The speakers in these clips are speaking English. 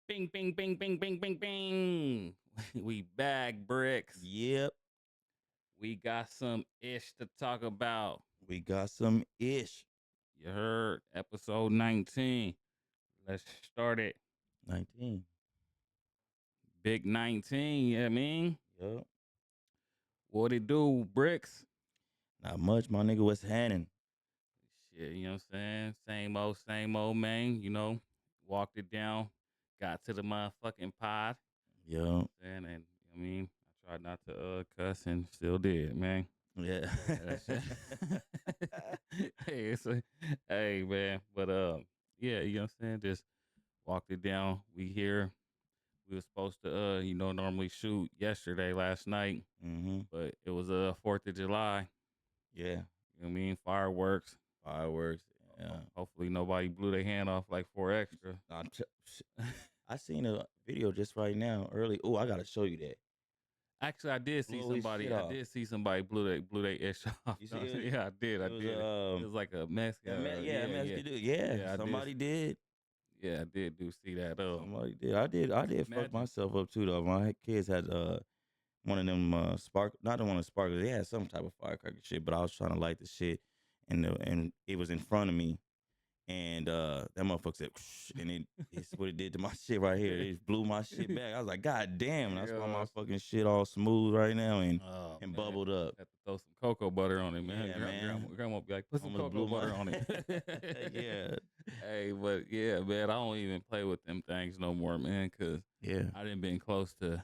Bing, bing, bing, bing, bing, bing, bing. We back, bricks. Yep, We got some ish to talk about. we got some ish. You heard episode 19. Let's start it. 19. Big 19, you know what I mean? Yep. What it do, bricks? Not much, my nigga. What's happening? Shit, you know what I'm saying? Same old, man. Walked it down, got to the motherfucking pod. Yep. And, I mean, I tried not to cuss and still did, man. Yeah. That shit. hey, hey man, but yeah, you know what I'm saying? Just walked it down. We here. We was supposed to normally shoot yesterday, last night, mm-hmm. but it was 4th of July. Yeah. You know what I mean? Fireworks. Fireworks. Yeah. Hopefully nobody blew their hand off like 4 extra. I seen a video just right now early. Oh, I gotta show you that. Actually, I did see Blow his somebody. shit I off. did see somebody blew their ish off. You see it? Yeah, I did. I It was did. It was like a Mexican. yeah, Mexican dude. Yeah, I somebody did. Yeah, I did do see that. Somebody did. I did fuck Imagine. myself up too though. My kids had one of them spark, not the one of sparklers. They had some type of firecracker shit, but I was trying to light the shit, and it was in front of me, and that motherfucker said, and it's what it did to my shit right here. It just blew my shit back. I was like, God damn! And that's why my fucking shit all smooth right now and Man. bubbled up. Have to throw some cocoa butter on it, man. Yeah, man. Grandma be like, put some Almost cocoa blew butter my on it. yeah, Hey, but yeah, man, I don't even play with them things no more, man, because yeah. I didn't been close to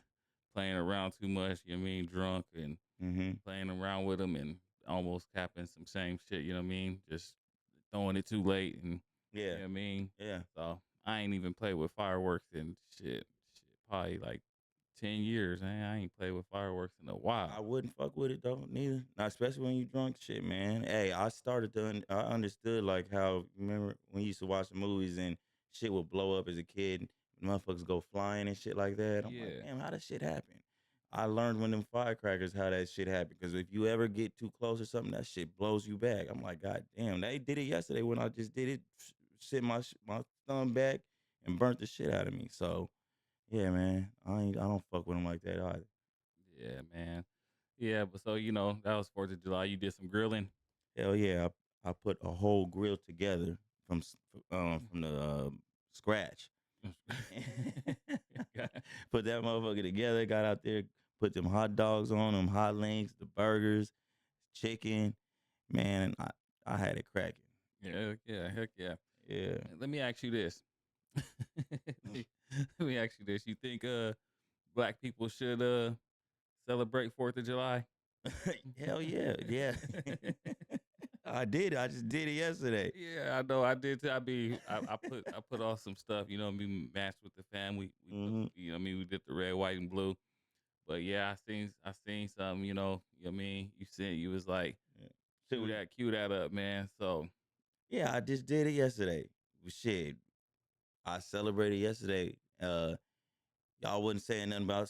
playing around too much. You know what I mean? Drunk and Mm-hmm. playing around with them and almost capping some same shit. You know what I mean? Just throwing it too late and you Yeah, know what I mean? yeah. So I ain't even played with fireworks and shit. Probably like 10 years, man. I ain't played with fireworks in a while. I wouldn't fuck with it though, neither. Not especially when you drunk, shit, man. Hey, I started to, I understood like how, remember when you used to watch the movies and shit would blow up as a kid, motherfuckers go flying and shit like that. I'm like, Yeah. damn, how that shit happen? I learned when them firecrackers how that shit happened. Because if you ever get too close or something, that shit blows you back. I'm like, God damn, they did it yesterday when I just did it, sit my thumb back and burnt the shit out of me. So yeah, man, I don't fuck with them like that either. Yeah, man. Yeah, but so that was 4th of July. You did some grilling. Hell yeah, I put a whole grill together from the scratch. Put that motherfucker together. Got out there, put them hot dogs on them, hot links, the burgers, chicken. Man, I had it cracking. Yeah, heck yeah. Yeah. Let me ask you this. Let me ask you this. You think black people should celebrate 4th of July? Hell yeah, yeah. I did. I just did it yesterday. Yeah, I know. I did too. I put on some stuff. We matched with the fam. We put, Hmm. we did the red, white, and blue. But yeah, I seen some. You said you was like, Yeah. cue that up, man. So Yeah, I just did it yesterday. Shit, I celebrated yesterday. Y'all wasn't saying nothing about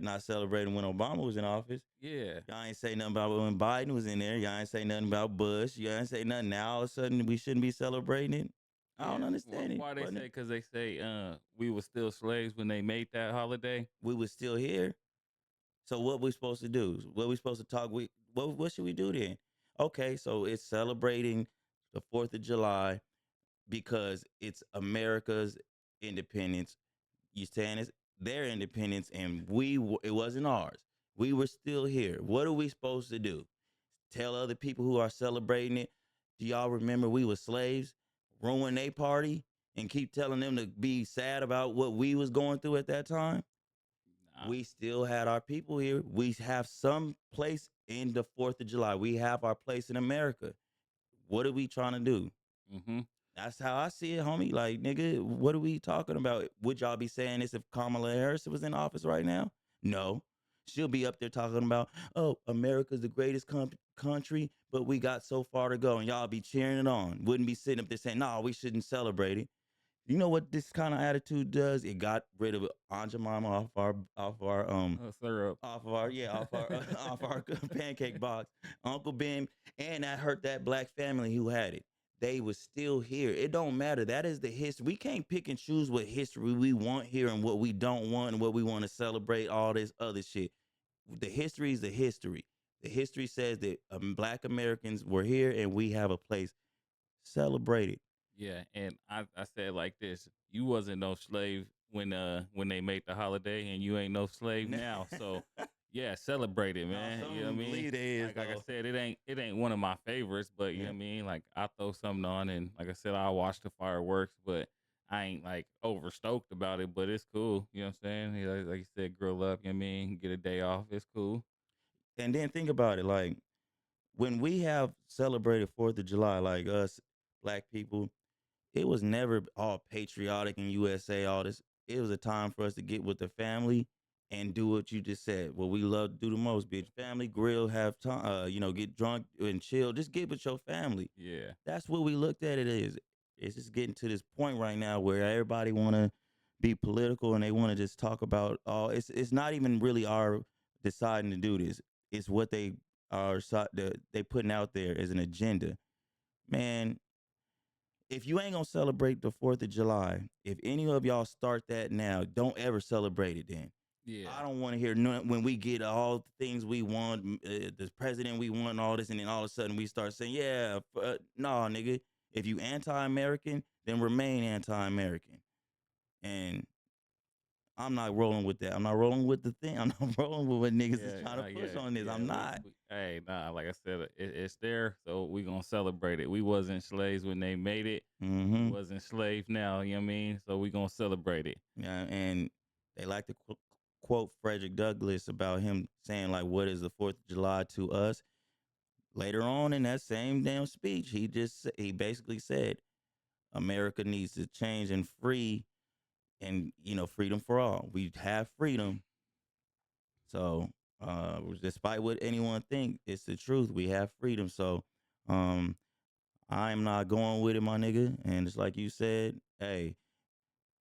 not celebrating when Obama was in office. yeah, Y'all ain't say nothing about when Biden was in there. Y'all ain't say nothing about Bush. Y'all ain't say nothing. Now all of a sudden we shouldn't be celebrating it. I don't yeah. understand it. Why they say? Because they say we were still slaves when they made that holiday. We was still here. So what we supposed to do? What we supposed to talk? What should we do then? Okay, so it's celebrating the 4th of July because it's America's independence. You saying it's their independence, and it wasn't ours. We were still here. What are we supposed to do? Tell other people who are celebrating it, do y'all remember we were slaves? Ruin their party and keep telling them to be sad about what we was going through at that time? Nah. We still had our people here. We have some place in the 4th of July. We have our place in America. What are we trying to do? Mm-hmm. That's how I see it, homie. Like, nigga, what are we talking about? Would y'all be saying this if Kamala Harris was in office right now? No. She'll be up there talking about, oh, America's the greatest country, but we got so far to go, and y'all be cheering it on. Wouldn't be sitting up there saying, no, we shouldn't celebrate it. You know what this kind of attitude does? It got rid of Aunt Jemima Syrup. off our pancake box. Uncle Ben, and that hurt that black family who had it. they was still here. It don't matter. That is the history. We can't pick and choose what history we want here and what we don't want and what we want to celebrate, all this other shit. The history is the history. The history says that black Americans were here and we have a place. Celebrate it. Yeah, and I said like this: you wasn't no slave when they made the holiday, and you ain't no slave now. So yeah, celebrate it, No, man. some You of know what I them mean? believe they is Like I though. said, it ain't one of my favorites, but you know Yeah. what I mean. Like I throw something on, and like I said, I watch the fireworks, but I ain't like over stoked about it. But it's cool. You know what I'm saying? Like you said, grill up. You know what I mean? Get a day off. It's cool. And then think about it, like when we have celebrated 4th of July, like us black people, it was never all patriotic in USA, all this. It was a time for us to get with the family and do what you just said. What we love to do the most, bitch. Family, grill, have time, get drunk and chill. Just get with your family. Yeah, That's what we looked at it as. It's just getting to this point right now where everybody wanna be political and they wanna just talk about all it's not even really our deciding to do this. It's what they putting out there as an agenda. Man, if you ain't gonna celebrate the 4th of July, if any of y'all start that now, don't ever celebrate it then. I yeah. don't want to hear none when we get all the things we want, the president we want, and all this, and then all of a sudden we start saying, "Yeah, nah, nigga. If you anti-American, then remain anti-American." And I'm not rolling with that. I'm not rolling with the thing. I'm not rolling with what niggas is Yeah, trying to no, push yeah, on this. yeah. I'm not. Hey, nah, like I said, it's there, so we gonna celebrate it. We wasn't slaves when they made it. We Mm-hmm. wasn't slaves now. You know what I mean? So we gonna celebrate it. Yeah, and they like to quote Frederick Douglass about him saying like, "What is the 4th of July to us?" Later on in that same damn speech, he basically said, "America needs to change and free, and freedom for all. We have freedom, so despite what anyone think, it's the truth. We have freedom. So, um, I'm not going with it, my nigga. And it's like you said, hey,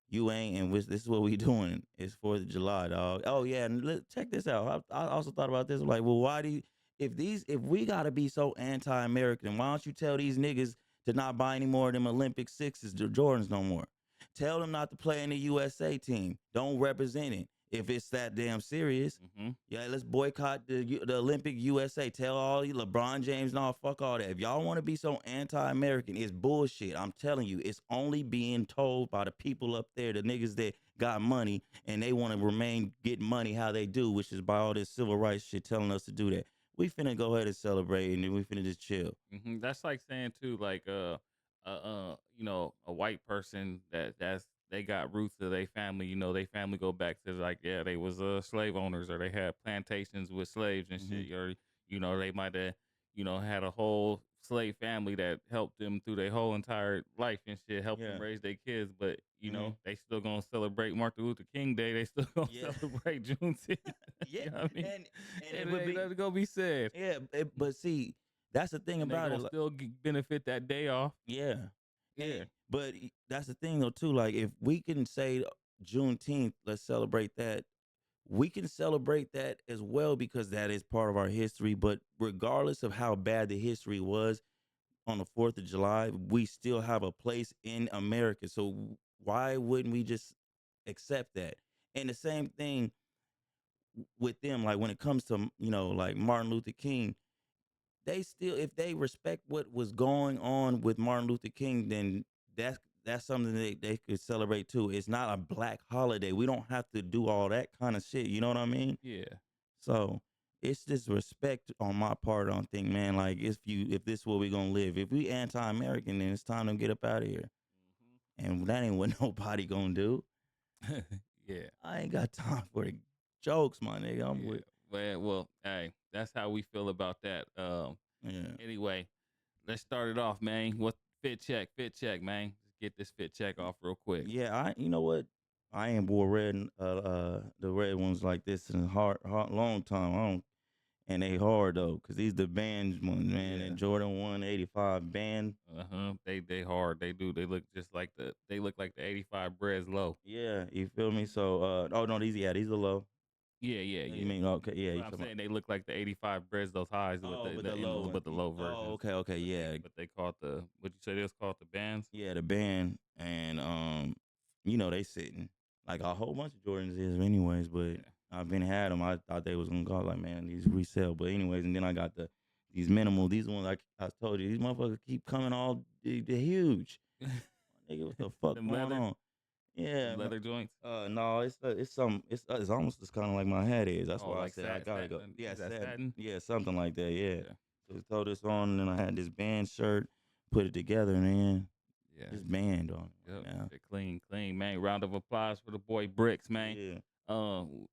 you ain't, and this is what we doing. It's 4th of July, dog. Oh yeah, and check this out. I also thought about this. I'm like, well, why do you, if we gotta be so anti-American, why don't you tell these niggas to not buy any more of them Olympic sixes, the Jordans no more? Tell them not to play in the USA team. Don't represent it if it's that damn serious. Hmm. Yeah, let's boycott the Olympic USA. Tell all you LeBron James, no, fuck all that. If y'all want to be so anti-American, it's bullshit. I'm telling you, it's only being told by the people up there, the niggas that got money, and they want to remain get money how they do, which is by all this civil rights shit telling us to do that. We finna go ahead and celebrate, and then we finna just chill. That's like saying too, like a white person that's they got roots of their family. You know, they family go back to like yeah, they was slave owners or they had plantations with slaves and Hmm. shit. Or they might have had a whole slave family that helped them through their whole entire life and shit, helped them Yeah. raise their kids. But Hmm. they still gonna celebrate Martin Luther King Day. They still gonna Yeah. celebrate Juneteenth. Yeah. You know what I mean? And it And would it ain't be nothing gonna be said. yeah, but see, that's the thing And they about gonna it. still benefit that day off. Yeah. Yeah, But that's the thing though too. Like if we can say Juneteenth, let's celebrate that. We can celebrate that as well because that is part of our history. But regardless of how bad the history was on the 4th of July, we still have a place in America. So why wouldn't we just accept that? And the same thing with them, like when it comes to like Martin Luther King, they still if they respect what was going on with Martin Luther King, then that's something they could celebrate too. It's not a black holiday. We don't have to do all that kind of shit. You know what I mean? yeah. So it's just respect on my part on thing, man. Like if this is where we gonna live. If we anti-American, then it's time to get up out of here. And that ain't what nobody gonna do. Yeah, I ain't got time for the jokes, my nigga. I'm yeah. with Well, hey, that's how we feel about that. yeah. Anyway, let's start it off, man. What fit check, man. Let's get this fit check off real quick. Yeah, you know what? I ain't wore red the red ones like this in a long time. I don't and they hard though, cause these the bands ones, man. Yeah. And Jordan 185 band. Uh-huh. They hard. They do. They look just like the 85 breads low. Yeah, you feel me? So oh no, these are low. Yeah, yeah, You yeah. mean okay? Yeah, But you I'm talking about? saying they look like the 85 breads, those highs, but Oh, but the low one. but the low Oh, versions. okay, okay, yeah, But they call it the what you say they was called the bands. yeah. The band and they sitting like a whole bunch of Jordans is anyways. But Yeah, I've been had them. I thought they was gonna go like man these resell. But anyways, and then I got these minimal. These ones like I told you, these motherfuckers keep coming all they're huge. Nigga, what the fuck them going leather, on? Yeah, them leather joints. no, it's almost as kind of like my hat is. That's Oh, why I like said I gotta go. satin. Yeah, Is that satin. satin? Yeah, something like that. Yeah. Yeah, Just throw this on, and then I had this band shirt, put it together, and then yeah. this band on it Yep. right now. They're clean, clean, man. Round of applause for the boy Bricks, man. Yeah.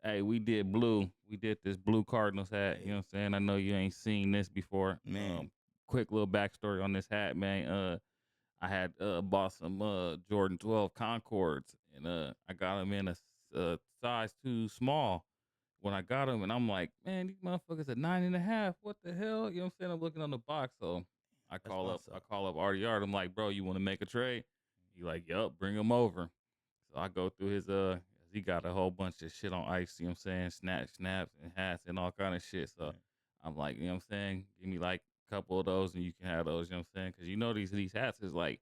Hey, we did blue. We did this blue Cardinals hat. You know Hey, what I'm saying? I know you ain't seen this before. man. Quick little backstory on this hat, man. I had bought some Jordan 12 Concords, and I got them in a size too small when I got them, and I'm like, man, these motherfuckers are 9.5. What the hell? You know what I'm saying? I'm looking on the box, so That's what's I up. call up RDR. I'm like, bro, you want to make a trade? He like, yup, bring him over. So I go through his he got a whole bunch of shit on ice. You know what I'm saying? Snaps, and hats and all kind of shit. So Right. I'm like, you know what I'm saying? Give me like a couple of those, and you can have those. You know what I'm saying? Because you know these hats is like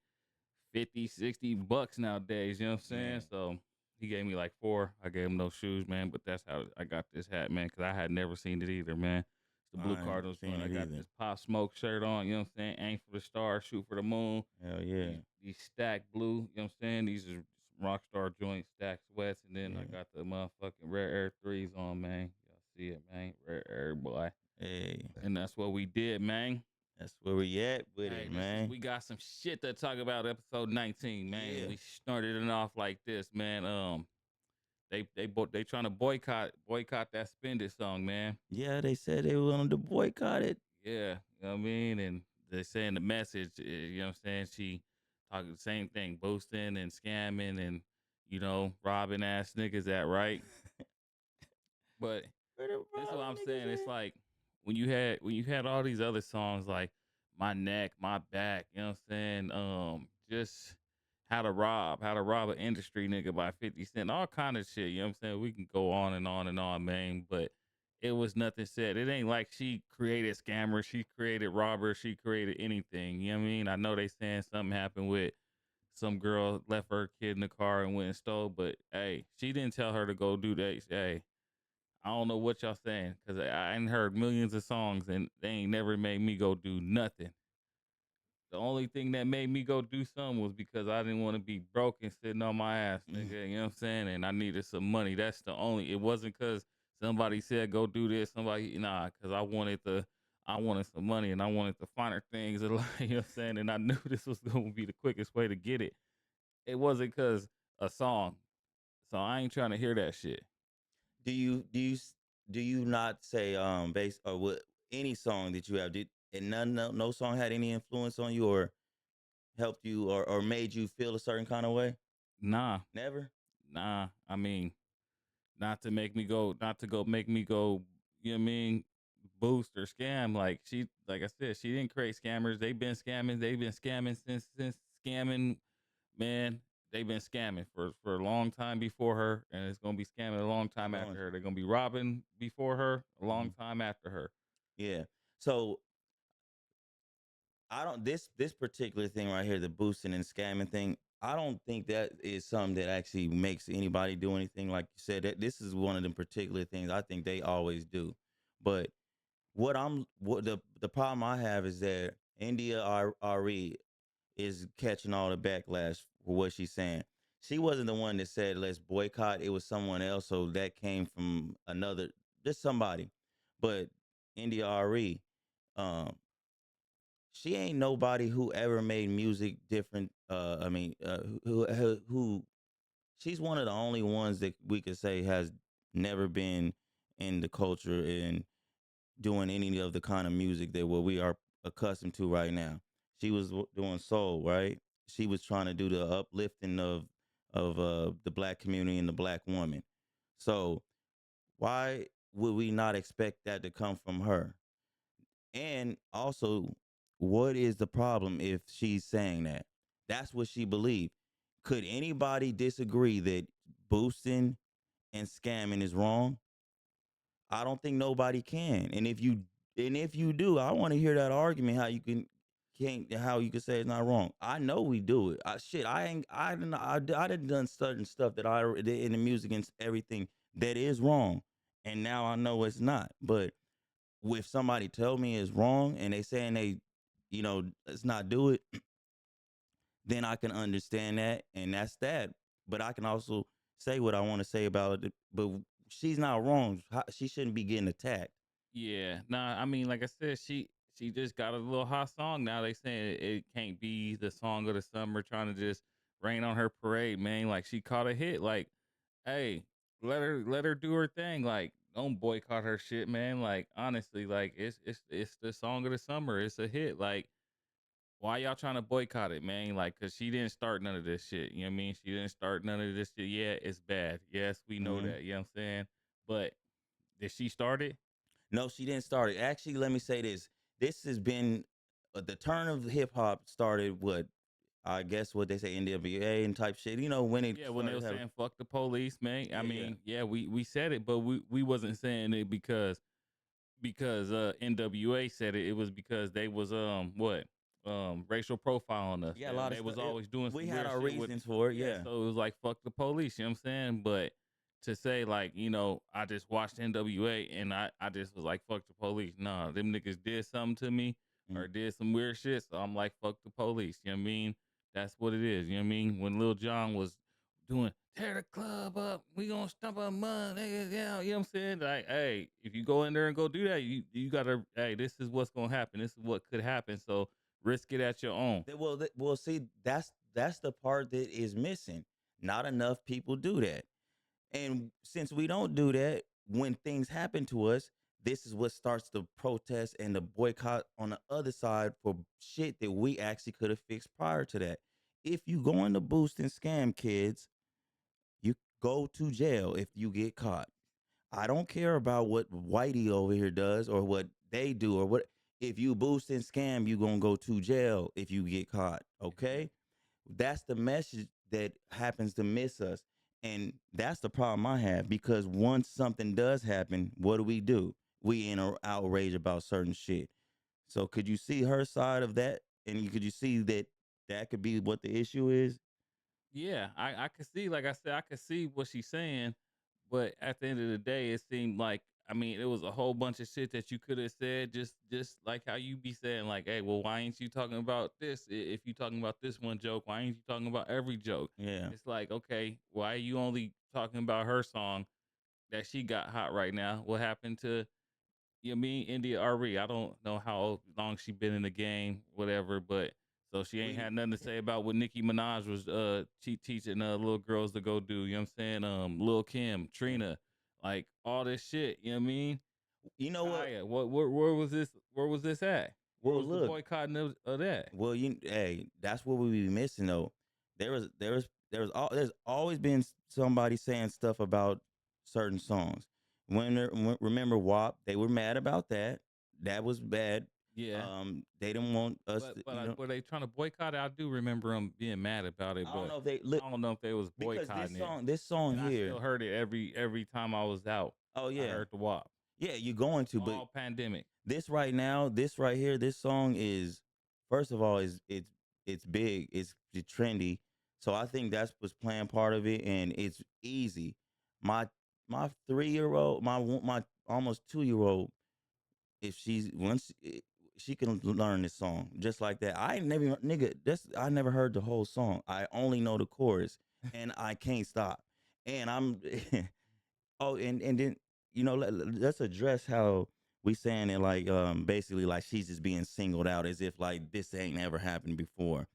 50, $60 nowadays. You know what I'm saying? Man. So he gave me like four. I gave him those shoes, man. But that's how I got this hat, man, because I had never seen it either, man. It's the Blue I ain't Cardinals seen joint. I it got either. this Pop Smoke shirt on. You know what I'm saying? Aim for the stars, shoot for the moon. Hell yeah. These stacked blue. You know what I'm saying? These are some Rockstar joint stacked sweats. And then I Yeah. got the motherfucking Rare Air 3s on, man. Y'all see it, man. Rare Air, boy. Hey, And that's what we did, man. that's where we at with Hey, it, this is man. we got some shit to talk about episode 19, man. Yeah. We started it off like this, man. They trying to boycott that Spend It song, man. Yeah, they said they were going to boycott it. Yeah, you know what I mean? And they're saying the message, you know what I'm saying? She talking the same thing, boosting and scamming and robbing ass niggas that right. But Where the this is what robbing I'm saying. niggas It's at? like when you had all these other songs like My Neck, My Back, you know what I'm saying? Just how to rob an industry nigga by 50 Cent, all kind of shit, you know what I'm saying? We can go on and on, man, but it was nothing said. It ain't like she created scammers, she created robbers, she created anything. You know what I mean? I know they saying something happened with some girl left her kid in the car and went and stole, but hey, she didn't tell her to go do that. Hey, I don't know what y'all saying because I ain't heard millions of songs and they ain't never made me go do nothing. The only thing that made me go do something was because I didn't want to be broke and sitting on my ass, nigga. You know what I'm saying? And I needed some money. That's the only. It wasn't because somebody said go do this. Because I wanted some money and I wanted the finer things in life. You know what I'm saying? And I knew this was going to be the quickest way to get it. It wasn't because a song. So I ain't trying to hear that shit. Do you not say based or what any song that you have did and no song had any influence on you or helped you or made you feel a certain kind of way? Nah, Never. nah. I mean, not to go make me go, you know what I mean, boost or scam. Like I said, she didn't create scammers. They've been scamming since scamming, man. They've been scamming for a long time before her, and it's gonna be scamming a long time Long. after her. They're gonna be robbing before her, a long Mhm. time after her. Yeah. So I don't this particular thing right here, the boosting and scamming thing. I don't think that is something that actually makes anybody do anything. Like you said, that this is one of the particular things I think they always do. But what the problem I have is that Re is catching all the backlash for what she's saying. She wasn't the one that said let's boycott. It was someone else. So that came from another, just somebody. But Re, um, she ain't nobody who ever made music different. I mean, who she's one of the only ones that we could say has never been in the culture and doing any of the kind of music that what we are accustomed to right now. She was doing soul, right? She was trying to do the uplifting of the black community and the black woman. So why would we not expect that to come from her? And also, what is the problem if she's saying that? That's what she believed. Could anybody disagree that boosting and scamming is wrong? I don't think nobody can. And if you do, I want to hear that argument how you can't how you can say it's not wrong. I know we do it. I ain't I done certain stuff that I did in the music and everything that is wrong, and now I know it's not. But if somebody tell me it's wrong and they saying they, let's not do it, then I can understand that, and that's that. But I can also say what I want to say about it. But she's not wrong. She shouldn't be getting attacked. Yeah, nah. I mean, like I said, she just got a little hot song now. They saying it can't be the song of the summer, trying to just rain on her parade, man. Like she caught a hit. Like, hey, let her do her thing. Like, don't boycott her shit, man. Like, honestly, like it's the song of the summer. It's a hit. Like, why y'all trying to boycott it, man? Like, cause she didn't start none of this shit. You know what I mean? She didn't start none of this shit. Yeah, it's bad. Yes, we know Hmm. that. You know what I'm saying? But did she start it? No, she didn't start it. Actually, let me say this. This has been the turn of hip hop started. What I guess what they say NWA and type shit. When it Yeah, when they started were having. saying "fuck the police," man. I Yeah, yeah, mean, yeah, we said it, but we wasn't saying it because NWA said it. It was because they was what racial profiling us. yeah. A lot of They stuff. was always doing We some had weird our shit with. reasons for it. Yeah, Yeah. so it was like fuck the police. You know what I'm saying? But to say like I just watched NWA and I just was like fuck the police. Nah, them niggas did something to me Mm. or did some weird shit. So I'm like fuck the police. You know what I mean? That's what it is. You know what I mean? When Lil Jon was doing tear the club up, we gonna stomp on mud, nigga. Yeah, you know what I'm saying? Like, hey, if you go in there and go do that, you gotta, hey, this is what's gonna happen. This is what could happen. So risk it at your own. Well, see, that's the part that is missing. Not enough people do that. And since we don't do that, when things happen to us, this is what starts the protest and the boycott on the other side for shit that we actually could have fixed prior to that. If you go into boost and scam kids, you go to jail if you get caught. I don't care about what Whitey over here does or what they do or what. If you boost and scam, you gonna go to jail if you get caught. Yeah. Okay, that's the message that happens to miss us, and that's the problem I have because once something does happen, what do? We in a outrage about certain shit. So could you see her side of that, and could you see that that could be what the issue is? Yeah, I could see, like I said, I could see what she's saying, but at the end of the day, it seemed like I mean, it was a whole bunch of shit that you could have said, just like how you be saying, like, hey, well, why ain't you talking about this? If you talking about this one joke, why ain't you talking about every joke? Yeah. It's like, okay, why are you only talking about her song that she got hot right now? What happened to you know me, India RE? I don't know how long she been in the game, whatever, but so she ain't We had nothing to say about what Nicki Minaj was teaching little girls to go do. You know what I'm saying? Lil Kim, yeah. Trina, like all this shit. You know what I mean? You know what? Kaya, where was this? Where was this at? Where Well, was the look. boycotting of that? Well, hey, that's what we be missing though. There's always been somebody saying stuff about certain songs. Remember WAP, they were mad about that. That was bad. Yeah, They didn't want us but to, were they trying to boycott it? I do remember them being mad about it, I don't but know if they look I don't know if they was because boycotting it. this song And I here. still heard it every time I was out. Oh I yeah, heard the WAP yeah, you're going to, but all pandemic. this right now, this right here, this song is first of all is it's big, it's trendy. So I think that's what's playing part of it, and it's easy. My my 3 year old, my almost 2 year old, if she's once she can learn this song just like that. I ain't never nigga. I never heard the whole song. I only know the chorus, and I can't stop. And I'm Oh, and then let's address how we saying it like basically like she's just being singled out as if like this ain't ever happened before.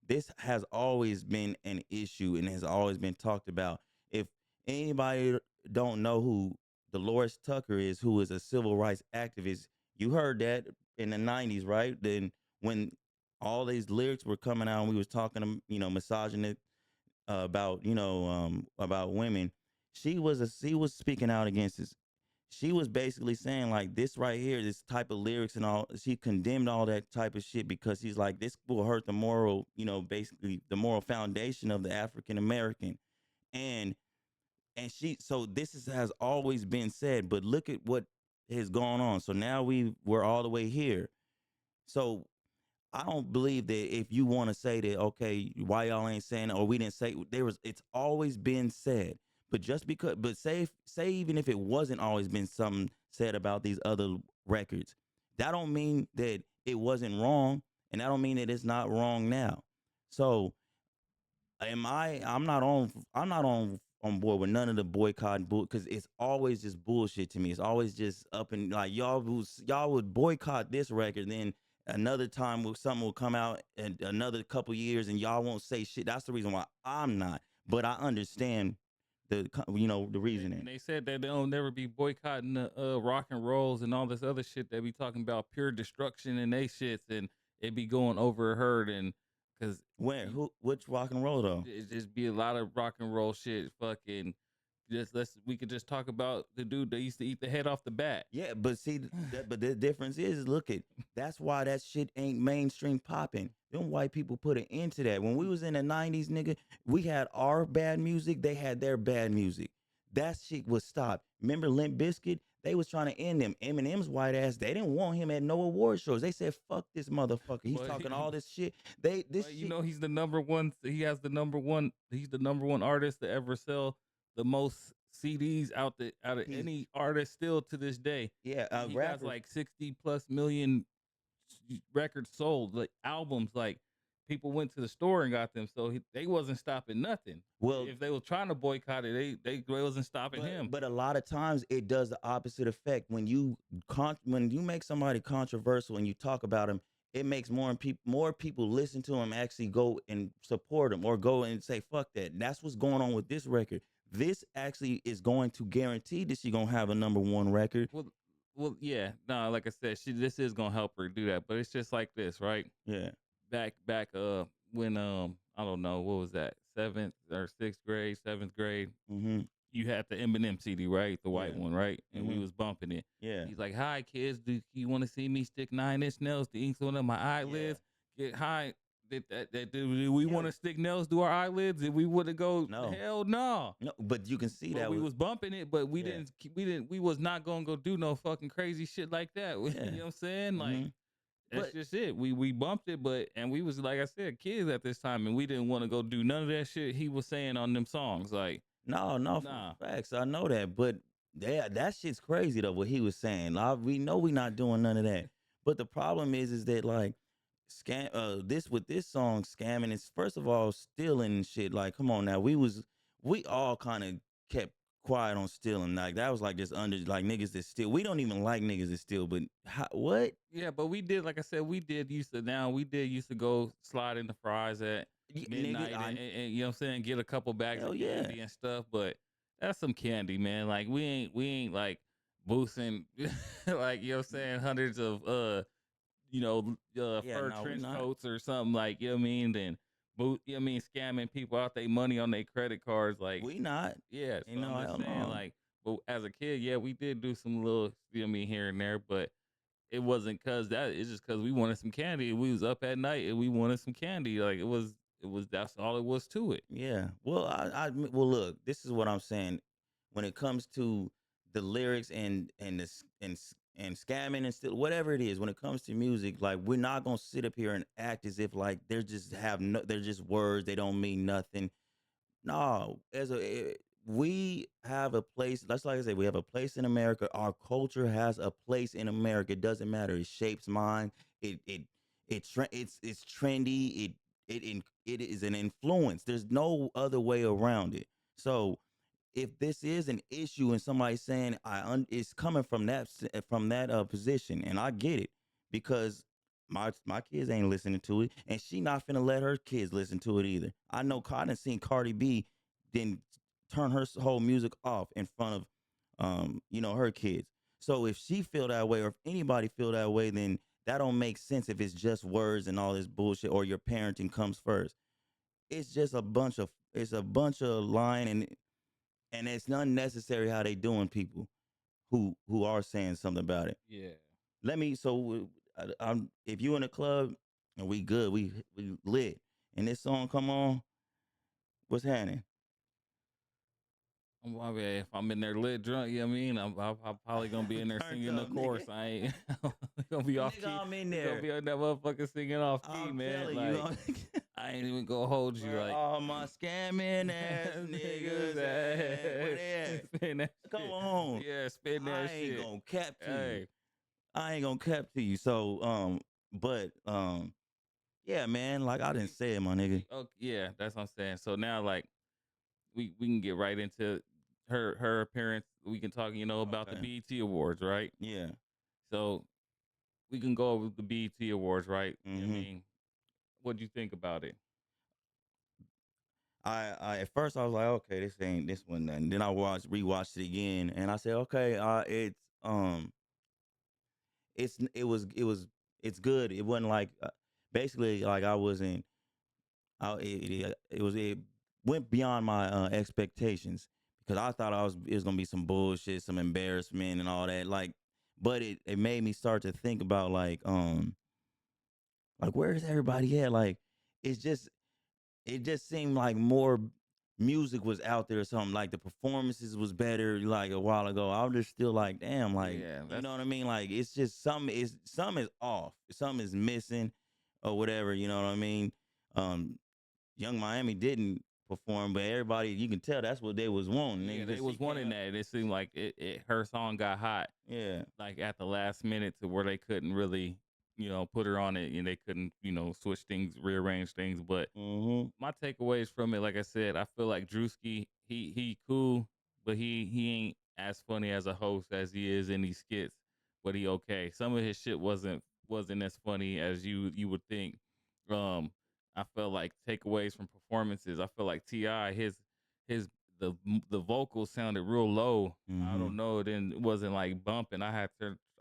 This has always been an issue and has always been talked about. If anybody don't know who Dolores Tucker is, who is a civil rights activist, you heard that in the '90s, right? Then when all these lyrics were coming out and we was talking, misogynist about about women, she was speaking out against this. She was basically saying like this right here, this type of lyrics and all. She condemned all that type of shit because he's like this will hurt the moral, basically the moral foundation of the African American. And and so this has always been said, but look at what has gone on. So now we're all the way here. So I don't believe that if you want to say that, okay, why y'all ain't saying it, or we didn't say it's always been said. But just because, but say even if it wasn't always been something said about these other records, that don't mean that it wasn't wrong, and that don't mean that it's not wrong now. So I'm not on board with none of the boycott because it's always just bullshit to me. It's always just up and like y'all would boycott this record, then another time something will come out in another couple years and y'all won't say shit. That's the reason why I'm not. But I understand the reasoning. And they said that they'll never be boycotting the rock and rolls and all this other shit. They be talking about pure destruction and they shits, and it be going overheard. And because Which rock and roll though? it just be a lot of rock and roll shit. Fucking we could just talk about the dude that used to eat the head off the bat. Yeah, but see, but the difference is, look at that's why that shit ain't mainstream popping. Them white people put an end to that. When we was in the '90s, nigga, we had our bad music. They had their bad music. That shit was stopped. Remember Limp Bizkit? They was trying to end them. Eminem's white ass. They didn't want him at no award shows. They said, "Fuck this motherfucker. He's talking all this shit." You know, he's the number one. He has the number one. He's the number one artist to ever sell the most CDs out of any artist still to this day. Yeah, he has like 60 plus million records sold, like albums. Like people went to the store and got them, so they wasn't stopping nothing. Well, if they were trying to boycott it, they wasn't stopping him. But a lot of times it does the opposite effect. When you make somebody controversial and you talk about them, it makes more people listen to him, actually go and support him or go and say fuck that. And that's what's going on with this record. This actually is going to guarantee that she's gonna have a number one record. Well, yeah, no, like I said, this is gonna help her do that. But it's just like this, right? Yeah. Back, when I don't know, what was that, 7th or 6th grade, 7th grade. Mm-hmm. You had the Eminem CD, right? The white one, right? And we was bumping it. Yeah. He's like, "Hi, kids. Do you want to see me stick 9-inch nails to ink one of my eyelids? Get high." Did we want to stick nails through our eyelids? Did we want to go? No. Hell no. No, but you can see that we was bumping it, but we was not gonna go do no fucking crazy shit like that. You know what I'm saying? Like that's just it. We bumped it, and we was, like I said, kids at this time, and we didn't want to go do none of that shit he was saying on them songs. Like no, facts. I know that, but that shit's crazy though. What he was saying, we know we not doing none of that. But the problem is that like this song scamming is, first of all, stealing and shit. Like, come on now, we all kind of kept quiet on stealing. Like that was like this under like niggas that steal. We don't even like niggas that steal, but what? Yeah, but we did, like I said, we did used to go slide in the fries at midnight and you know what I'm saying, get a couple bags of candy and stuff. But that's some candy, man. Like we ain't like boosting like, you know what I'm saying, hundreds of fur trench coats or something, like, you know what I mean, then scamming people out their money on their credit cards. Like we not. Yeah, so I'm just saying, like, but as a kid, yeah, we did do some little, you know what I mean, here and there, but it wasn't it's just cause we wanted some candy. We was up at night and we wanted some candy. Like it was that's all it was to it. Yeah. Well, well, look, this is what I'm saying. When it comes to the lyrics and scamming and still whatever it is, when it comes to music, like we're not gonna sit up here and act as if like they're just words, they don't mean nothing. No, we have a place. That's like I said, we have a place in America. Our culture has a place in America. It doesn't matter. It shapes mine. It's trendy. It is an influence. There's no other way around it. So if this is an issue and somebody's saying it's coming from that position, and I get it, because my kids ain't listening to it, and she not finna let her kids listen to it either. I know I done seen Cardi B then turn her whole music off in front of her kids. So if she feel that way, or if anybody feel that way, then that don't make sense if it's just words and all this bullshit, or your parenting comes first. It's just a bunch of lying, and it's unnecessary how they doing people who are saying something about it. Yeah. If you in a club and we good, we lit, and this song come on, what's happening? My bad. If I'm in there lit drunk, you know what I mean? I'm probably gonna be in there Turned singing the up, nigga. chorus. I ain't gonna be off Nigga, key. I'm in We gonna there. be on that motherfucker singing off key, I'm man. telling you. Like I ain't even gonna hold you. Where Like all my scamming ass niggas, niggas at? Where they at? spin that Come shit. on. Yeah, spin I that ain't shit. gonna cap to you. Hey, I ain't gonna cap to you. So, but yeah, man, like I didn't say it, my nigga. oh yeah, that's what I'm saying. So now, like, we can get right into her appearance. We can talk, about the Okay. BET Awards, right? Yeah. So we can go over the BET Awards, right? I Mm-hmm. mean, what do you think about it? I at first I was like, okay, this ain't this one nothing. Then I rewatched it again, and I said, okay, um, it's good. It wasn't like basically like I wasn't. It went beyond my expectations because I thought it was gonna be some bullshit, some embarrassment, and all that. Like, but it made me start to think about like where's everybody at? Like, it's just it just seemed like more music was out there or something. Like the performances was better like a while ago. I was just still like, damn, like Yeah, you that's know what I mean? Like it's just something is off, something is missing, or whatever. You know what I mean? Um, Young Miami didn't perform, but everybody you can tell that's what they was wanting. yeah. They Because she was came wanting out, that. It seemed like her song got hot, yeah, like at the last minute, to where they couldn't really, put her on it, and they couldn't, switch things, rearrange things. But mm-hmm, my takeaways from it, like I said, I feel like Drewski, he cool, but he ain't as funny as a host as he is in these skits. But he okay. Some of his shit wasn't as funny as you would think. Um, I felt like takeaways from performances. I feel like Ti his the vocals sounded real low. I mm-hmm, don't know. Then it wasn't like bumping. I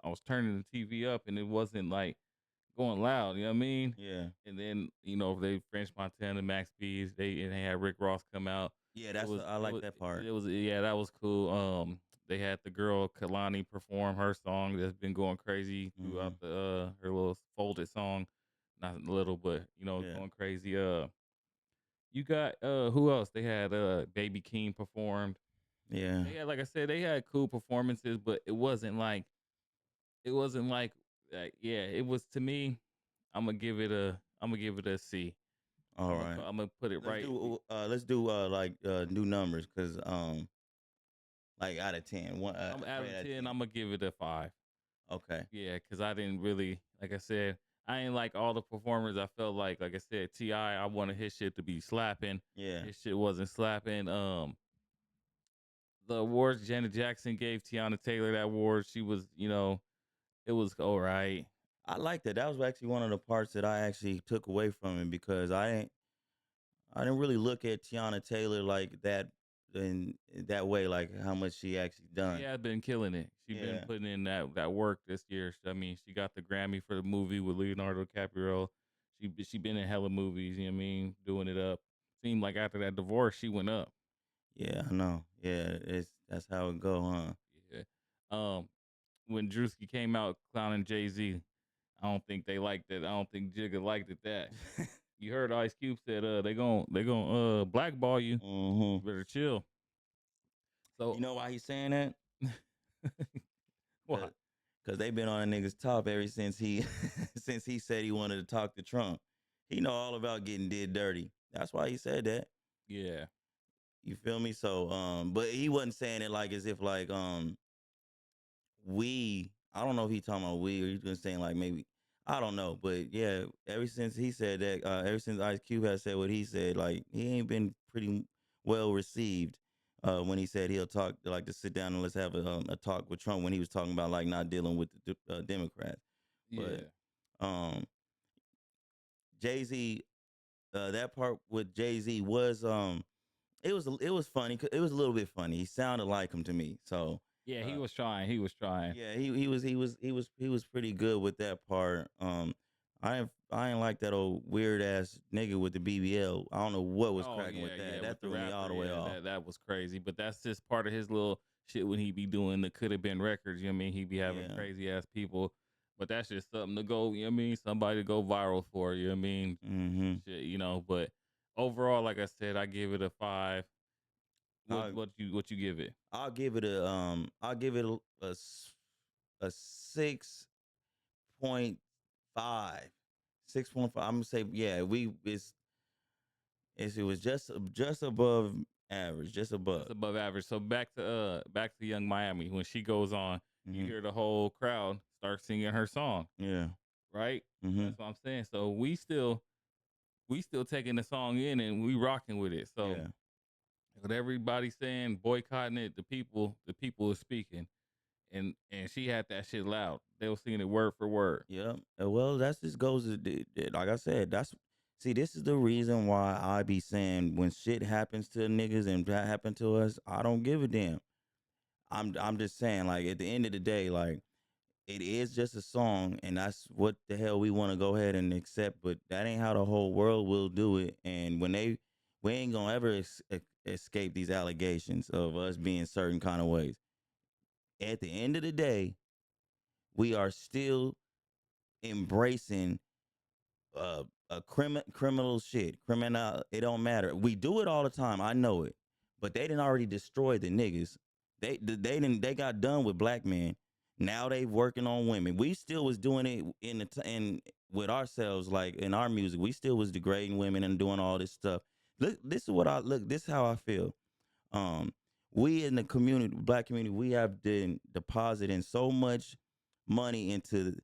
was turning the TV up, and it wasn't like going loud. You know what I mean? yeah, And then they French Montana, Max B's, they had Rick Ross come out. yeah. It was I it like was that part. it was yeah, that was cool. They had the girl Kalani perform her song that's been going crazy Mm-hmm, throughout the her little folded song, not little, but yeah, going crazy. You got who else? They had Baby King performed. yeah. They had, like I said, they had cool performances, but it wasn't like yeah, it was to me. I'm gonna give it a C. All right. I'm gonna put it right. Let's do like new numbers because like out of 10, I'm out rate of out of 10. 10. I'm gonna give it a 5. Okay. Yeah, because I didn't really, like I said, I ain't like all the performers. I felt like I said, I wanted his shit to be slapping. Yeah. His shit wasn't slapping. The awards Janet Jackson gave Tiana Taylor that award. She was, it was all right. I like that. That was actually one of the parts that I actually took away from it because I didn't really look at Tiana Taylor like that in that way, like how much she actually She done. has been killing it. She been Yeah. putting in that work this year. I mean, she got the Grammy for the movie with Leonardo DiCaprio. She been in hella movies. You know what I mean, doing it up. Seemed like after that divorce, she went up. Yeah, I know. Yeah, that's how it go, huh? Yeah. When Drewski came out clowning Jay-Z, I don't think they liked it. I don't think Jigga liked it that. You heard Ice Cube said they gon' blackball you. Mm-hmm. You better chill. So You know why he's saying that? what? Cause they've been on a nigga's top ever since he since he said he wanted to talk to Trump. He know all about getting did dirty. That's why he said that. Yeah. You feel me? So but he wasn't saying it like as if like we I don't know if he talking about we or he's just saying like maybe I don't know. But yeah, ever since he said that, ever since Ice Cube has said what he said, like he ain't been pretty well received. When he said he'll talk like to sit down and let's have a talk with Trump when he was talking about like not dealing with the Democrats. But Yeah. um Jay-Z, that part with Jay-Z was it was funny. It was a little bit funny. He sounded like him to me. So Yeah, he uh was trying. He was trying. yeah, he was pretty good with that part. I ain't like that old weird ass nigga with the BBL. I don't know what was Oh cracking yeah, with that. yeah, with That the threw me all rapper, the way yeah, off. that was crazy. But that's just part of his little shit when he be doing the could have been records. You know what I mean? He be having Yeah. crazy ass people. But that's just something to go, you know what I mean? Somebody to go viral for, you know what I mean? Mm-hmm. Shit, But overall, like I said, I give it a 5. I'll, What you give it? I'll give it a 6.5. 6.5. I'm gonna say yeah. It was just above average, just Just above. above average. So back to Young Miami. When she goes on, you Hmm. hear the whole crowd start singing her song, Yeah. right? Hmm. That's what I'm saying. So we still taking the song in and we rocking with it. So Yeah. what everybody's saying, boycotting it, the people is speaking. And she had that shit loud. They were singing it word for word. Yeah. Well, that's just goes to like I said. That's see. This is the reason why I be saying when shit happens to niggas and that happen to us, I don't give a damn. I'm just saying, like at the end of the day, like it is just a song, and that's what the hell we want to go ahead and accept. But that ain't how the whole world will do it. And we ain't gonna ever escape these allegations of us being certain kind of ways. At the end of the day, we are still embracing criminal shit. Criminal. It don't matter. We do it all the time. I know it. But they didn't already destroy the niggas. They got done with black men. Now they working on women. We still was doing it in with ourselves, like in our music. We still was degrading women and doing all this stuff. Look, this is what I look. This is how I feel. Um, we in the community, black community, we have been depositing so much money into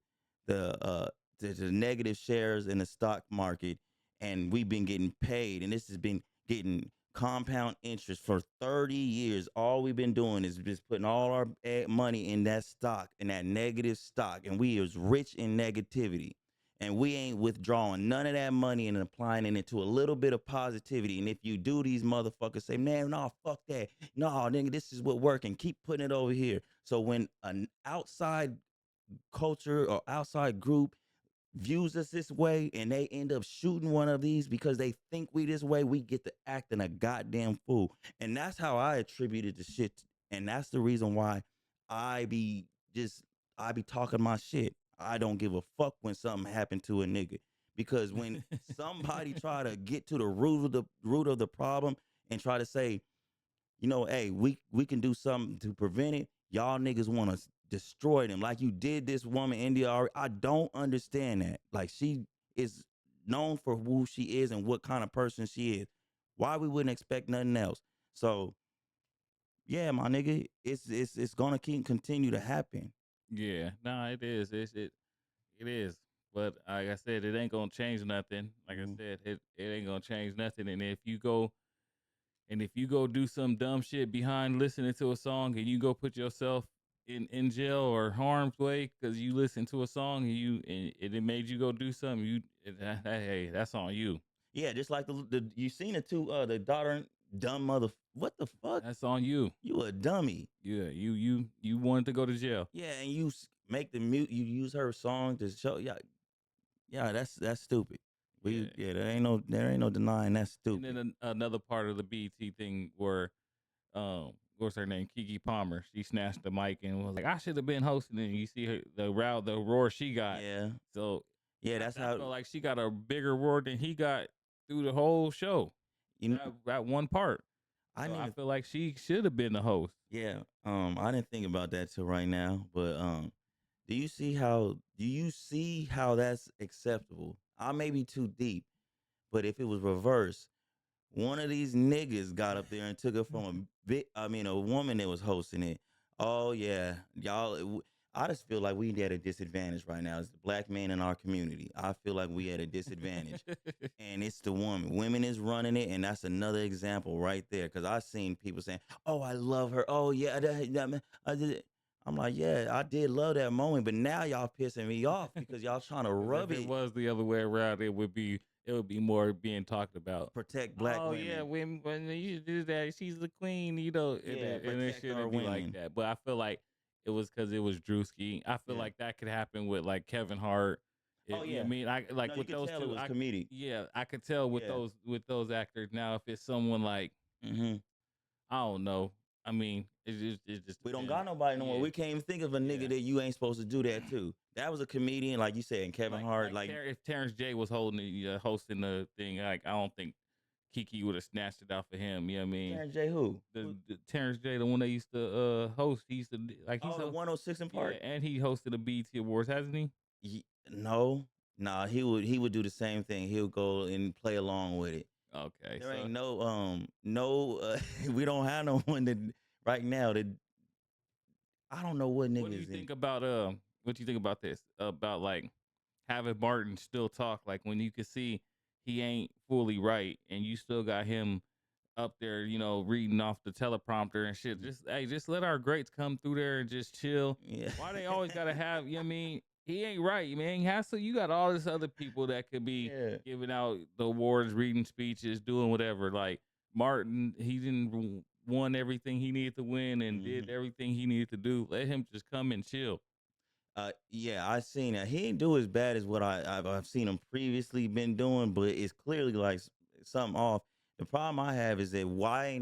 the the negative shares in the stock market, and we've been getting paid, and this has been getting compound interest for 30 years. All we've been doing is just putting all our money in that stock, in that negative stock, and we is rich in negativity, and we ain't withdrawing none of that money and applying it into a little bit of positivity. And if you do, these motherfuckers say, man, no, fuck that. No, nigga, this is what working. Keep putting it over here. So when an outside culture or outside group views us this way and they end up shooting one of these because they think we this way, we get to acting a goddamn fool. And that's how I attributed the shit. And that's the reason why I be I be talking my shit. I don't give a fuck when something happened to a nigga. Because when somebody try to get to the root of the problem and try to say, hey, we can do something to prevent it. Y'all niggas want to destroy them like you did this woman, India. I don't understand that. Like she is known for who she is and what kind of person she is. Why we wouldn't expect nothing else? So yeah, my nigga, it's gonna keep continue to happen. Yeah, no, it is. It is. But like I said, it ain't gonna change nothing. Like I Mm-hmm. said, it ain't gonna change nothing. And if you go do some dumb shit behind listening to a song and you go put yourself in jail or harm's way because you listen to a song and it made you go do something, hey, that's on you. Yeah, just like the you seen it too. The daughter, dumb mother. What the fuck? That's on you. You a dummy. Yeah, you wanted to go to jail. Yeah, and you make the mute. You use her song to show. Yeah, yeah, that's stupid. Yeah. There ain't no denying that's And then stupid. another part of the BT thing where what's her name, Kiki Palmer, she snatched the mic and was like, I should have been hosting it. And you see her the roar she got. Yeah, So yeah, that's I how felt like she got a bigger roar than he got through the whole show. you. That one part. I So didn't I even. feel like she should have been the host. Yeah, I didn't think about that till right now. But do you see how that's acceptable? I may be too deep, but if it was reversed, one of these niggas got up there and took it from a woman that was hosting it. Oh yeah, y'all. I just feel like we at a disadvantage right now. As the black man in our community, I feel like we at a disadvantage, and it's the woman. Women is running it, and that's another example right there. Because I've seen people saying, "Oh, I love her. Oh yeah, I did it." I'm like, yeah, I did love that moment, but now y'all pissing me off because y'all trying to 'Cause rub if it it, was the other way around, it would be more being talked about. protect black Oh yeah, women. when you do that, she's the queen, Yeah, and it protect our shouldn't be like women. that. But I feel like it was because it was Drewski. I feel Yeah. like that could happen with like Kevin Hart. Oh You know what I yeah. mean? I No, like you with could those tell it two. was comedic. I could tell Yeah. with those actors. Now, if it's someone like Hmm. I don't know, I mean, it just We don't depends. got nobody no more. Yeah, We can't even think of a yeah. nigga that you ain't supposed to do that to. That was a comedian, like you said, and Kevin Hart. Like, If Terrence J was holding if Terrence J was hosting the thing, like I don't think Kiki would have snatched it out for him. You know what I mean? Terrence J. Who? The Terrence J, the one that used to host. He used to Oh, the 106 in yeah, Park. and he hosted the BET Awards, hasn't he? No, nah. He would do the same thing. He'll go and play along with it. Okay, There so ain't no we don't have no one that right now that I don't know what what do you niggas in. think about what do you think about this? About like having Martin still talk, like when you can see he ain't fully right and you still got him up there, reading off the teleprompter and shit. Just let our greats come through there and just chill. Yeah. Why they always gotta have, you know what I mean? He ain't right, man. Hassel, you got all this other people that could be Yeah. giving out the awards, reading speeches, doing whatever. Like Martin, he didn't won everything he needed to win and did Mhm. everything he needed to do. Let him just come and chill. Yeah, I seen that. He didn't do as bad as what I've seen him previously been doing, but it's clearly like something off. The problem I have is that why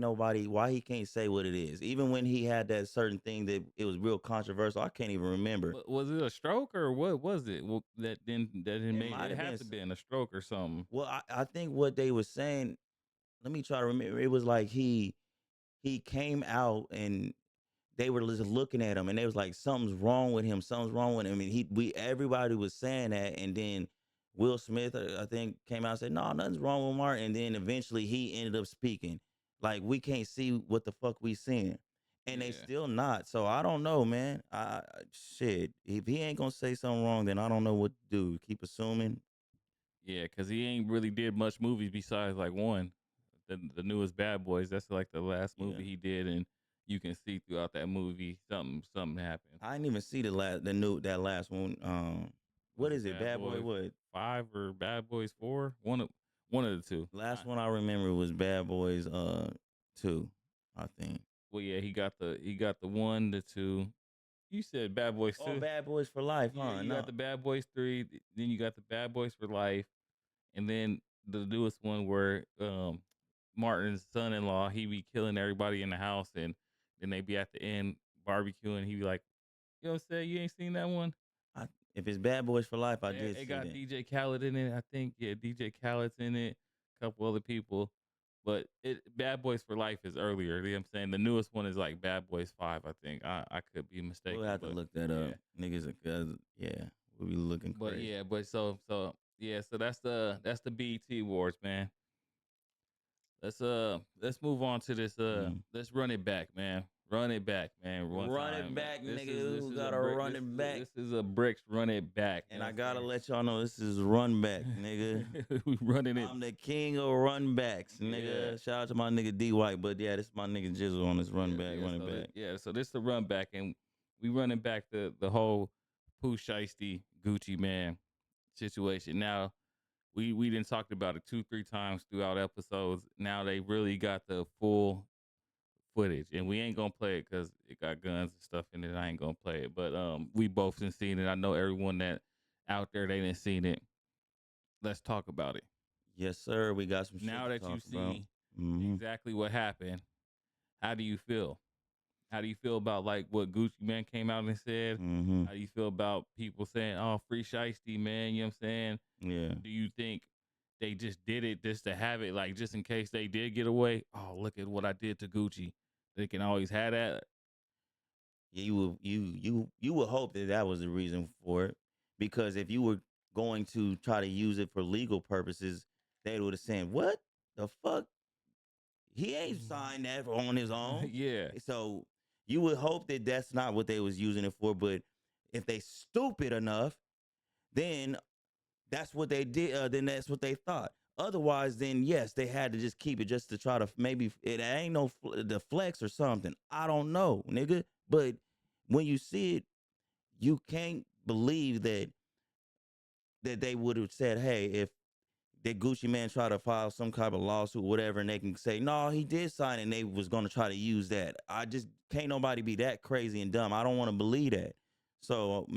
he can't say what it is, even when he had that certain thing that it was real controversial. I can't even remember. But was it a stroke or what was it? Well, that it It made might it have had been. to been a stroke or something. Well, I think what they were saying. Let me try to remember. It was like he came out and they were just looking at him and they was like, something's wrong with him. Something's wrong with him. And we everybody was saying that. And then Will Smith, I think, came out and said, no, nothing's wrong with Martin. And then eventually he ended up speaking. Like, we can't see what the fuck we seeing. And they Yeah. still not. So I don't know, man. Shit. If he ain't gonna say something wrong, then I don't know what to do. Keep assuming. Yeah, because he ain't really did much movies besides like one, the newest Bad Boys. That's like the last Yeah. movie he did, and you can see throughout that movie something happened. I didn't even see that last one. Was What it is it? Bad Bad Boy Boys what? 5 or Bad Boys 4? One of the two. Last one I remember was Bad Boys 2, I think. Well, yeah, he got the one, the two. You said Bad Boys Oh, 2. Bad Boys for Life, Yeah, huh? you got No. the Bad Boys 3. Then you got the Bad Boys for Life, and then the newest one where Martin's son-in-law, he be killing everybody in the house, and then they be at the end barbecuing. He be like, you know what I'm saying? You ain't seen that one? I, if it's Bad Boys for Life, I Yeah, did it see got that. DJ Khaled in it, I think. Yeah, DJ Khaled's in it, a couple other people. But Bad Boys for Life is earlier. You know what I'm saying? The newest one is like Bad Boys 5, I think. I could be We'll mistaken, have to but look that yeah. up. Niggas, yeah, we'll be looking But crazy. yeah, but so yeah, so that's the BET Awards, man. Let's move on to this. Mm. Let's run it back, man. Run it back, man. One Run it time. back, This nigga. is this Who is a gotta brick. run it back? This is a bricks. Run it back. You And know I what gotta I'm let y'all know this is Run Back, nigga. saying? We running it. I'm the king of run backs, Yeah, nigga. Shout out to my nigga D White, but yeah, this is my nigga Jizzle on this yeah, run back, yeah. running So back. so this the run back, and we running back the whole Pooh Shiesty Gucci man situation. Now we didn't talk about it 2-3 times throughout episodes. Now they really got the full footage, and we ain't gonna play it because it got guns and stuff in it. I ain't gonna play it, but we both didn't seen it. I know everyone that out there they didn't seen it. Let's talk about it Yes, sir. We got some shit now to that you talk about. see Mm-hmm. exactly what happened. How do you feel? How do you feel about like what Gucci Man came out and said? Mm-hmm. How do you feel about people saying, "Oh, free Shiesty, man"? You know what I'm saying? Yeah. Do you think they just did it just to have it, like just in case they did get away? Oh, look at what I did to Gucci. They can always have that. Yeah, you would hope that that was the reason for it, because if you were going to try to use it for legal purposes, they would have said, "What the fuck? He ain't signed that on his own." Yeah. So you would hope that that's not what they was using it for. But if they stupid enough, then that's what they did. Then that's what they thought. Otherwise, then yes, they had to just keep it just to try to maybe it ain't no the flex or something. I don't know, nigga. But when you see it, you can't believe that they would have said, "Hey, if that Gucci man try to file some type of lawsuit, whatever, and they can say, no, he did sign it," and they was going to try to use that. I just can't nobody be that crazy and dumb. I don't want to believe that. So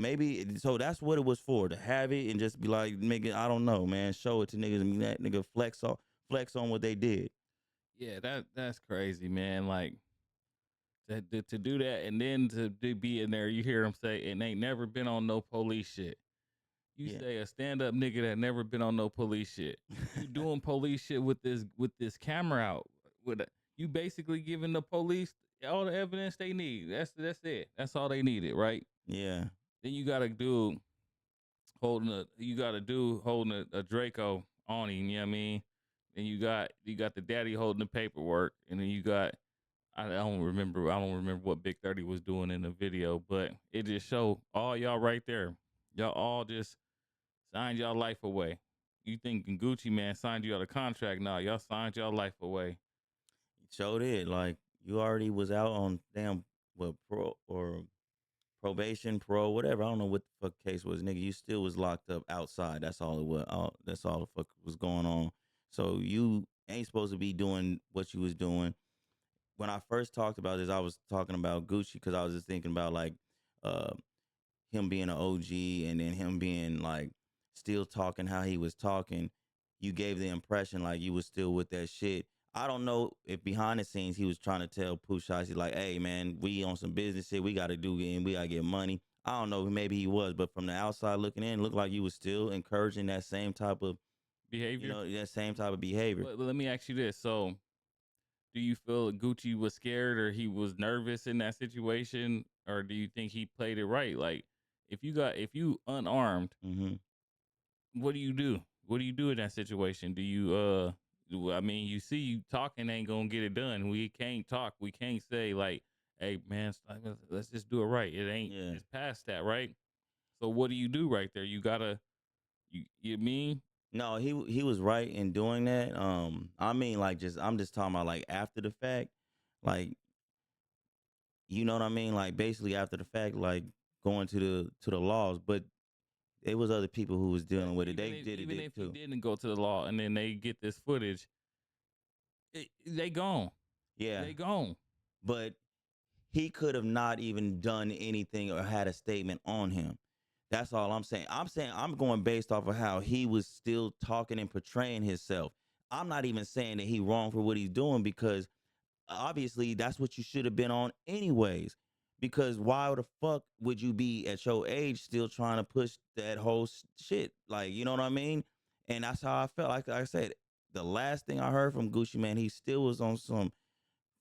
so that's what it was for, to have it and just be like, make it, I don't know, man, show it to niggas and that nigga flex on what they did. Yeah, that's crazy, man. Like to do that and then to be in there, you hear him say, "It ain't never been on no police shit." You Yeah. say a stand up nigga that never been on no police shit. You doing police shit with this camera out. You basically giving the police all the evidence they need. That's it. That's all they needed, right? Yeah. Then you got a dude holding a Draco on him. You know what I mean? Then you got the daddy holding the paperwork, and then you got I don't remember. I don't remember what Big 30 was doing in the video, but it just showed all y'all right there. Y'all all just signed y'all life away. You thinking Gucci man signed you out a contract? Nah, y'all signed y'all life away. Showed it. Like you already was out on damn what pro or probation, parole, whatever. I don't know what the fuck case was, nigga. You still was locked up outside. That's all it was. That's all the fuck was going on. So you ain't supposed to be doing what you was doing. When I first talked about this, I was talking about Gucci because I was just thinking about like uh, him being an OG and then him being like still talking how he was talking. You gave the impression like you was still with that shit. I don't know if behind the scenes he was trying to tell Pooh Shiesty like, "Hey man, we on some business shit. We got to do it and we got to get money." I don't know. Maybe he was, but from the outside looking in, it looked like you was still encouraging that same type of, Behavior. that same type of behavior. But let me ask you this: so, do you feel Gucci was scared or he was nervous in that situation, or do you think he played it right? Like, if you unarmed, Hmm. what do you do? What do you do in that situation? Do you I mean, you see, you talking ain't gonna get it done. We can't talk. We can't say like, "Hey man, let's just do it right." It ain't. Yeah. It's past that, right? So what do you do right there? You gotta, you mean? No, he was right in doing that. I mean, like, just I'm just talking about like after the fact, like you know what I mean, like basically after the fact, like going to the laws. But it was other people who was But dealing with it. They did even it if he too. didn't go to the law, and then they get this footage, they gone. Yeah, They gone. but he could have not even done anything or had a statement on him. That's all I'm saying. I'm saying I'm going based off of how he was still talking and portraying himself. I'm not even saying that he wrong for what he's doing because obviously that's what you should have been on anyways. Because why the fuck would you be at your age still trying to push that whole shit? Like, you know what I mean? And that's how I felt. Like I said, the last thing I heard from Gucci man, he still was on some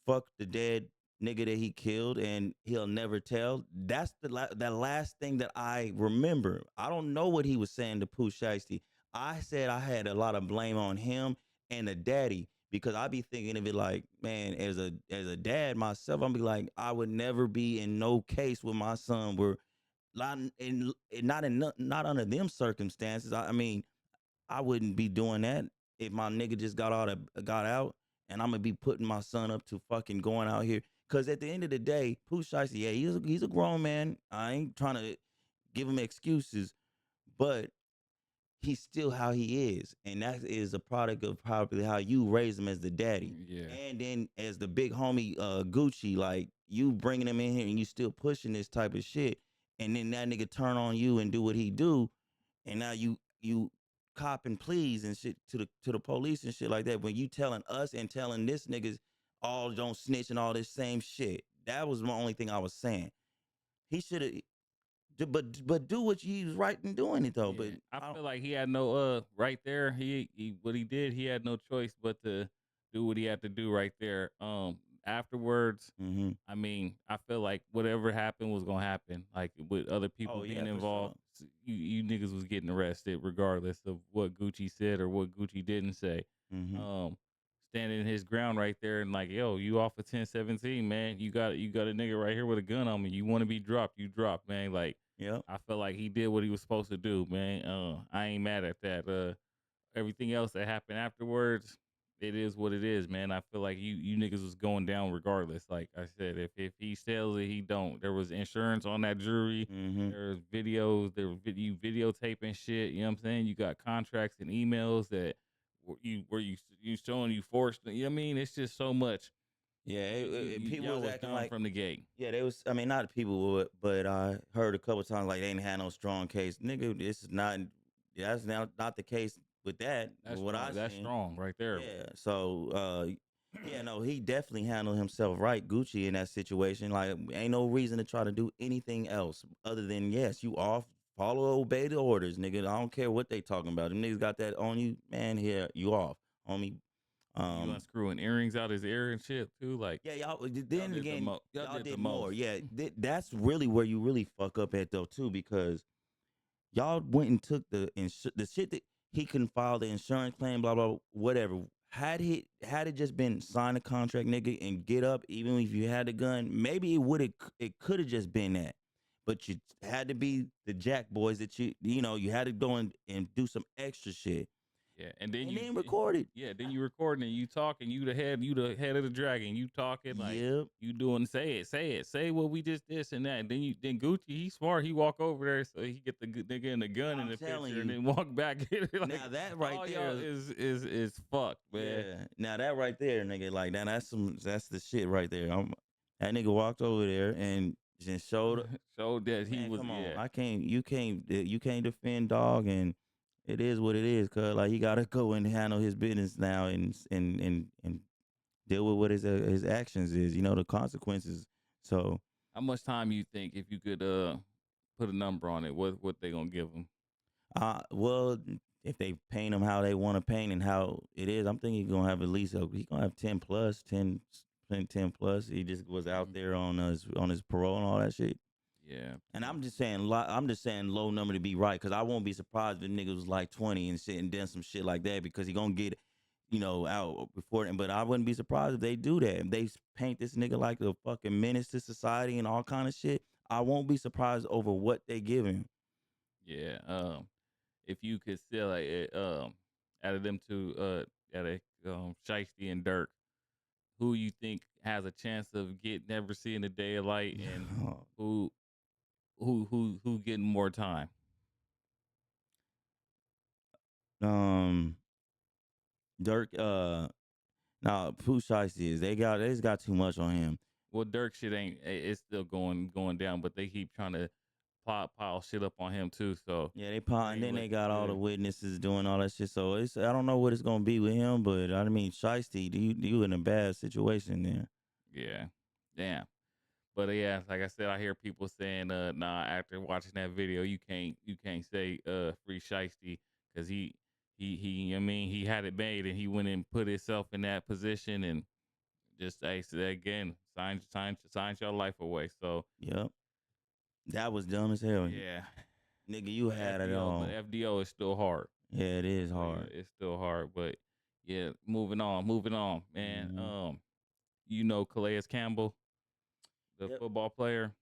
fuck the dead nigga that he killed and he'll never tell. That's that last thing that I remember. I don't know what he was saying to Pooh Shiesty. I said I had a lot of blame on him and the daddy because I be thinking of it like, man, as a dad myself, I'm be like, I would never be in no case with my son where not under them circumstances. I mean, I wouldn't be doing that if my nigga just got out, and I'm gonna be putting my son up to fucking going out here. Cause at the end of the day, Pooh Shiesty, yeah, he's a grown man. I ain't trying to give him excuses, but he's still how he is, and that is a product of probably how you raise him as the daddy, Yeah. and then as the big homie Gucci, like you bringing him in here and you still pushing this type of shit, and then that nigga turn on you and do what he do, and now you cop and pleas and shit to the police and shit like that. When you telling us and telling this niggas all don't snitch and all this same shit, that was the only thing I was saying. He should have, but do what he was right in doing it though. But Yeah, I I don't. feel like he had no right there. He what he did. He had no choice but to do what he had to do right there. Afterwards, Mm-hmm. I mean, I feel like whatever happened was gonna happen. Like with other people Oh being yeah, for sure. involved, you niggas was getting arrested regardless of what Gucci said or what Gucci didn't say. Mm-hmm. Um, standing his ground right there and like, yo, you off of 1017, man. You got a nigga right here with a gun on me. You want to be dropped, you drop, man. Like Yep. I feel like he did what he was supposed to do, man. I ain't mad at that. Everything else that happened afterwards, it is what it is, man. I feel like you niggas was going down regardless. Like I said, if he sells it, he don't. There was insurance on that jury. Mm-hmm. There was videos. There was you videotaping shit. You know what I'm saying? You got contracts and emails that were you showing you forced. You know what I mean? It's just so much. Yeah, people Y'all was was acting done like, from the gate. yeah, they was. I mean, not people would, but I heard a couple times like they ain't had no strong case. Nigga, this is not. That's not the case with that. That's What I strong. That's seen. strong right there. Yeah. So, yeah, no, he definitely handled himself right, Gucci, in that situation. Like, ain't no reason to try to do anything else other than yes, you off. Follow, obey the orders, nigga. I don't care what they talking about. Them niggas got that on you, man. Here, you off, homie. You Um, unscrewing earrings out his ear and shit too. Like yeah, y'all. y'all Then did the again, most. Y'all y'all did the did more. most. Yeah, that's really where you really fuck up at though too, because y'all went and took the shit that he couldn't file the insurance claim, blah blah, whatever. Had it just been sign a contract, nigga, and get up, even if you had the gun, maybe it could have just been that. But you had to be the jack boys that you had to go and do some extra shit. Yeah, and then And then record it. yeah, then you recording and you talking. You the head of the dragon. You talking like Yep. you doing. Say what we just this and that. And then Gucci, he's smart. He walk over there so he get the nigga in the gun in I'm the telling picture and you. then walk back. Like, Now that right all there y'all is fucked, man. yeah. Now that right there, nigga, like that's the shit right there. That nigga walked over there and just showed. Showed that he Man, was come on. yeah. I can't. You can't defend dog, and it is what it is. Cause like he gotta go and handle his business now, and deal with what his actions is. You know the consequences. So, How much time you think if you could put a number on it? What they gonna give him? well, if they paint him how they want to paint and how it is, I'm thinking he's gonna have at least he gonna have 10 plus 10 plus. He just was out Mhm. there on his parole and all that shit. Yeah, And I'm just saying, low number to be right, because I won't be surprised if niggas was like 20 and shit and done some shit like that, because he gonna get, out before. But I wouldn't be surprised if they do that. If they paint this nigga like a fucking menace to society and all kind of shit, I won't be surprised over what they give him. yeah. If you could still like out of them two, out of Shiesty and Dirk, who you think has a chance of never seeing the day of light, and who who getting more time? um, Dirk, nah, Pooh Shiesty is they just got too much on him. Well, Dirk shit ain't it's still going down, but they keep trying to pile shit up on him too. So Yeah, they I pot, and mean, then what? they got all the Yeah, witnesses doing all that shit. So I don't know what it's gonna be with him, but I mean, Shiesty, you in a bad situation there. yeah, damn. But yeah, like I said, I hear people saying, nah, after watching that video, you can't say free Shiesty because I mean, he had it made and he went and put himself in that position and just say again, signs your life away. So Yep, that was dumb as hell, yeah, nigga. You had it But all. FDO is still hard. Yeah, it is So yeah, hard. it's still hard. But yeah, moving on, man. Hmm. Calais Campbell, the Yep. football player.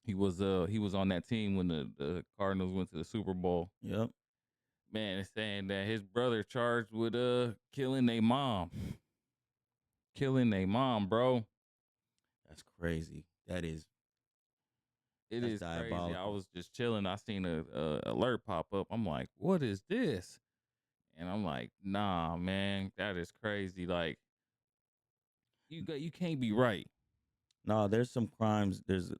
He was on that team when the Cardinals went to the Super Bowl. Yep. Man, it's saying that his brother charged with killing their mom. Killing their mom, bro. That's crazy. It That's is crazy. I diabolical. was just chilling. I seen a alert pop up. I'm like, what is this? And I'm like, nah, man, that is crazy. Like, you can't be right. No, there's some crimes. There's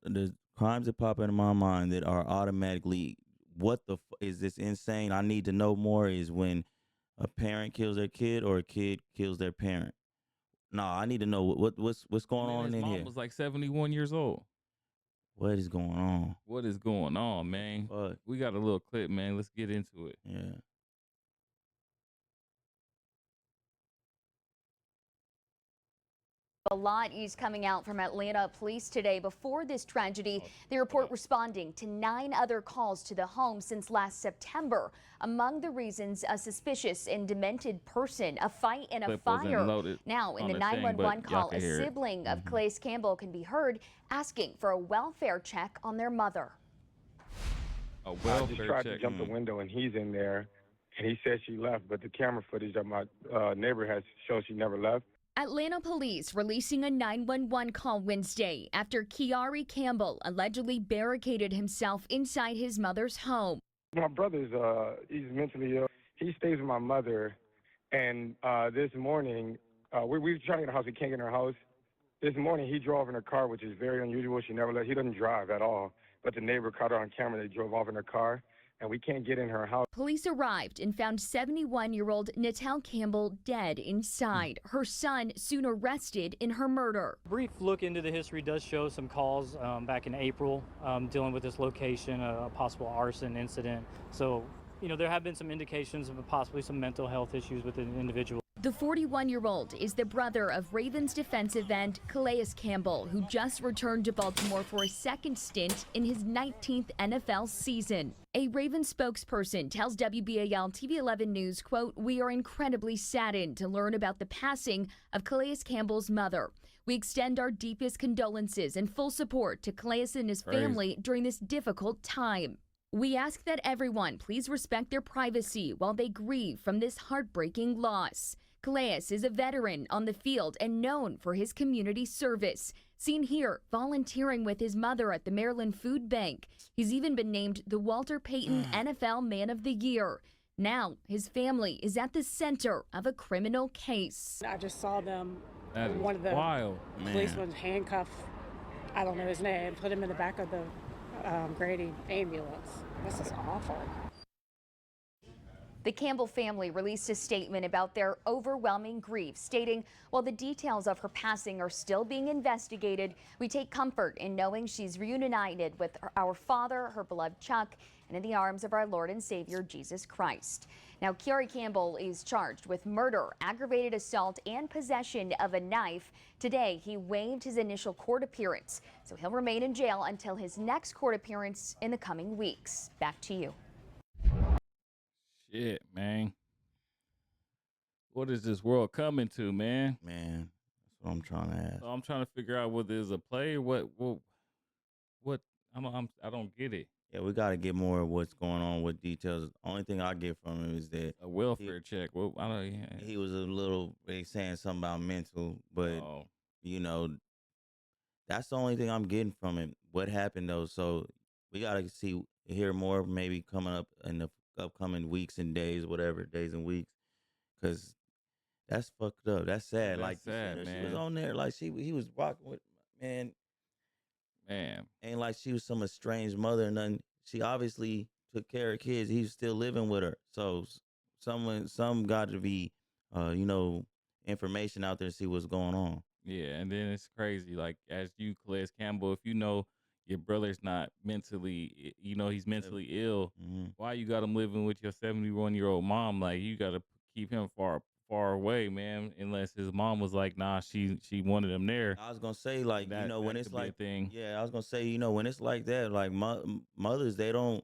crimes that pop into my mind that are automatically. What is this insane? I need to know more. Is when a parent kills their kid or a kid kills their parent. No, I need to know what's going Man, on his in mom here. was like 71 years old. What is going on? What is going on, What the man? fuck? We got a little clip, man. Let's get into it. Yeah. A lot is coming out from Atlanta police today. Before this tragedy, they Hold report up. responding to 9 other calls to the home since last September. Among the reasons, a suspicious and demented person, a fight, and a Clip wasn't fire. loaded Now, in on the the thing, but 911 y'all call, can a hear it. sibling of Calais Campbell can be heard asking for a welfare check on their mother. A I just welfare tried check. to jump the window and he's in there, and he said she left, but the camera footage of my neighbor has shown she never left. Atlanta police releasing a 911 call Wednesday after Calais Campbell allegedly barricaded himself inside his mother's home. My brother's he's mentally ill. He stays with my mother, and this morning we were trying to get a house. We can't get in her house. This morning he drove in her car, which is very unusual. She never left. He doesn't drive at all, but the neighbor caught her on camera. They drove off in her car. and we can't get in her house. Police arrived and found 71-year-old Natal Campbell dead inside. Her son soon arrested in her murder. A brief look into the history does show some calls back in April dealing with this location, a possible arson incident. So, there have been some indications of possibly some mental health issues with the individual. The 41-year-old is the brother of Ravens defensive end Calais Campbell, who just returned to Baltimore for a second stint in his 19th NFL season. A Ravens spokesperson tells WBAL TV 11 News, quote, "We are incredibly saddened to learn about the passing of Calais Campbell's mother. We extend our deepest condolences and full support to Calais and his family during this difficult time. We ask that everyone please respect their privacy while they grieve from this heartbreaking loss." Calais is a veteran on the field and known for his community service. Seen here volunteering with his mother at the Maryland Food Bank. He's even been named the Walter Payton NFL Man of the Year. Now his family is at the center of a criminal case. I just saw them, That is one of the wild. policemen handcuff, I don't know his name, put him in the back of the Grady ambulance. This is awful. The Campbell family released a statement about their overwhelming grief, stating, "While the details of her passing are still being investigated, we take comfort in knowing she's reunited with our father, her beloved Chuck, and in the arms of our Lord and Savior, Jesus Christ." Now, Calais Campbell is charged with murder, aggravated assault, and possession of a knife. Today, he waived his initial court appearance, so he'll remain in jail until his next court appearance in the coming weeks. Back to you. Shit, man. What is this world coming to, man? Man, that's what I'm trying to ask. So I'm trying to figure out whether it's a play or what. I don't get it. Yeah, we got to get more of what's going on with details. Only thing I get from him is that A welfare check. Well, I don't. Yeah. he was a little, they saying something about mental, but Oh, that's the only thing I'm getting from him. What happened though? So we got to hear more maybe coming up in the upcoming weeks and days, whatever, days and weeks, because that's fucked up. That's sad. That's like sad, she was man. on there, like he was rocking with, man. man. Ain't like she was some estranged mother or nothing. She obviously took care of kids. He was still living with her. So some got to be, information out there to see what's going on. Yeah, and then it's crazy. Like, as you, Calais Campbell, if you know your brother's not mentally, he's mentally ill, Mhm. why you got him living with your 71-year-old mom? Like, you got to keep him far away, man. Unless his mom was like, nah, she wanted him there. I was gonna say, like, That when could it's be a like, thing. yeah, I was gonna say, when it's like that, like mothers, they don't,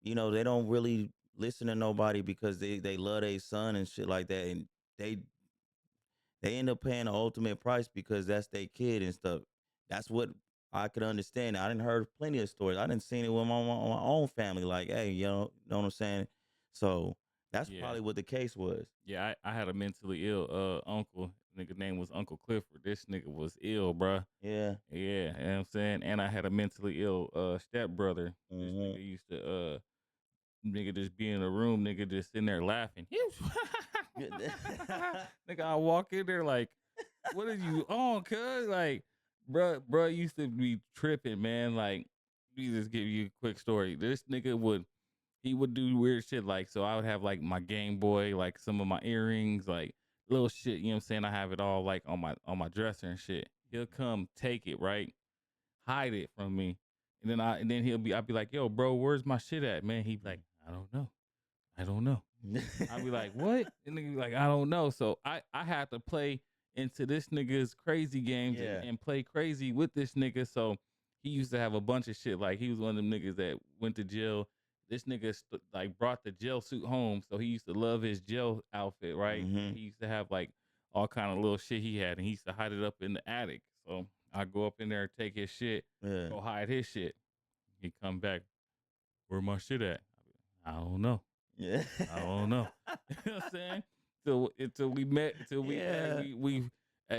they don't really listen to nobody because they love their son and shit like that, and they end up paying the ultimate price because that's their kid and stuff. That's what I could understand. I didn't heard plenty of stories. I didn't see it with my own family. Like, hey, know what I'm saying? So that's Yeah. probably what the case was. Yeah, I had a mentally ill uncle. Nigga name was Uncle Clifford. This nigga was ill, bruh. Yeah. Yeah, you know what I'm saying? And I had a mentally ill stepbrother. This Mhm. nigga used to nigga just be in a room, nigga just sitting there laughing. Nigga, I walk in there like, what are you on, cuz? Like, bruh used to be tripping, man. Like, let me just give you a quick story. This nigga would do weird shit. Like, so I would have like my Game Boy, like some of my earrings, like little shit, you know what I'm saying? I have it all like on my dresser and shit. He'll come take it, right? Hide it from me. And then I'd be like, yo, bro, where's my shit at, man? He'd be like, I don't know. I'd be like, what? And nigga be like, I don't know. So I had to play into this nigga's crazy games Yeah. and play crazy with this nigga. So he used to have a bunch of shit. Like, he was one of them niggas that went to jail. This nigga brought the jail suit home. So he used to love his jail outfit, right? Mhm. He used to have like all kind of little shit he had, and he used to hide it up in the attic. So I go up in there, take his shit, Yeah. go hide his shit. He come back, where my shit at? I don't know. Yeah. I don't know. You know what I'm saying? Until we met, Yeah.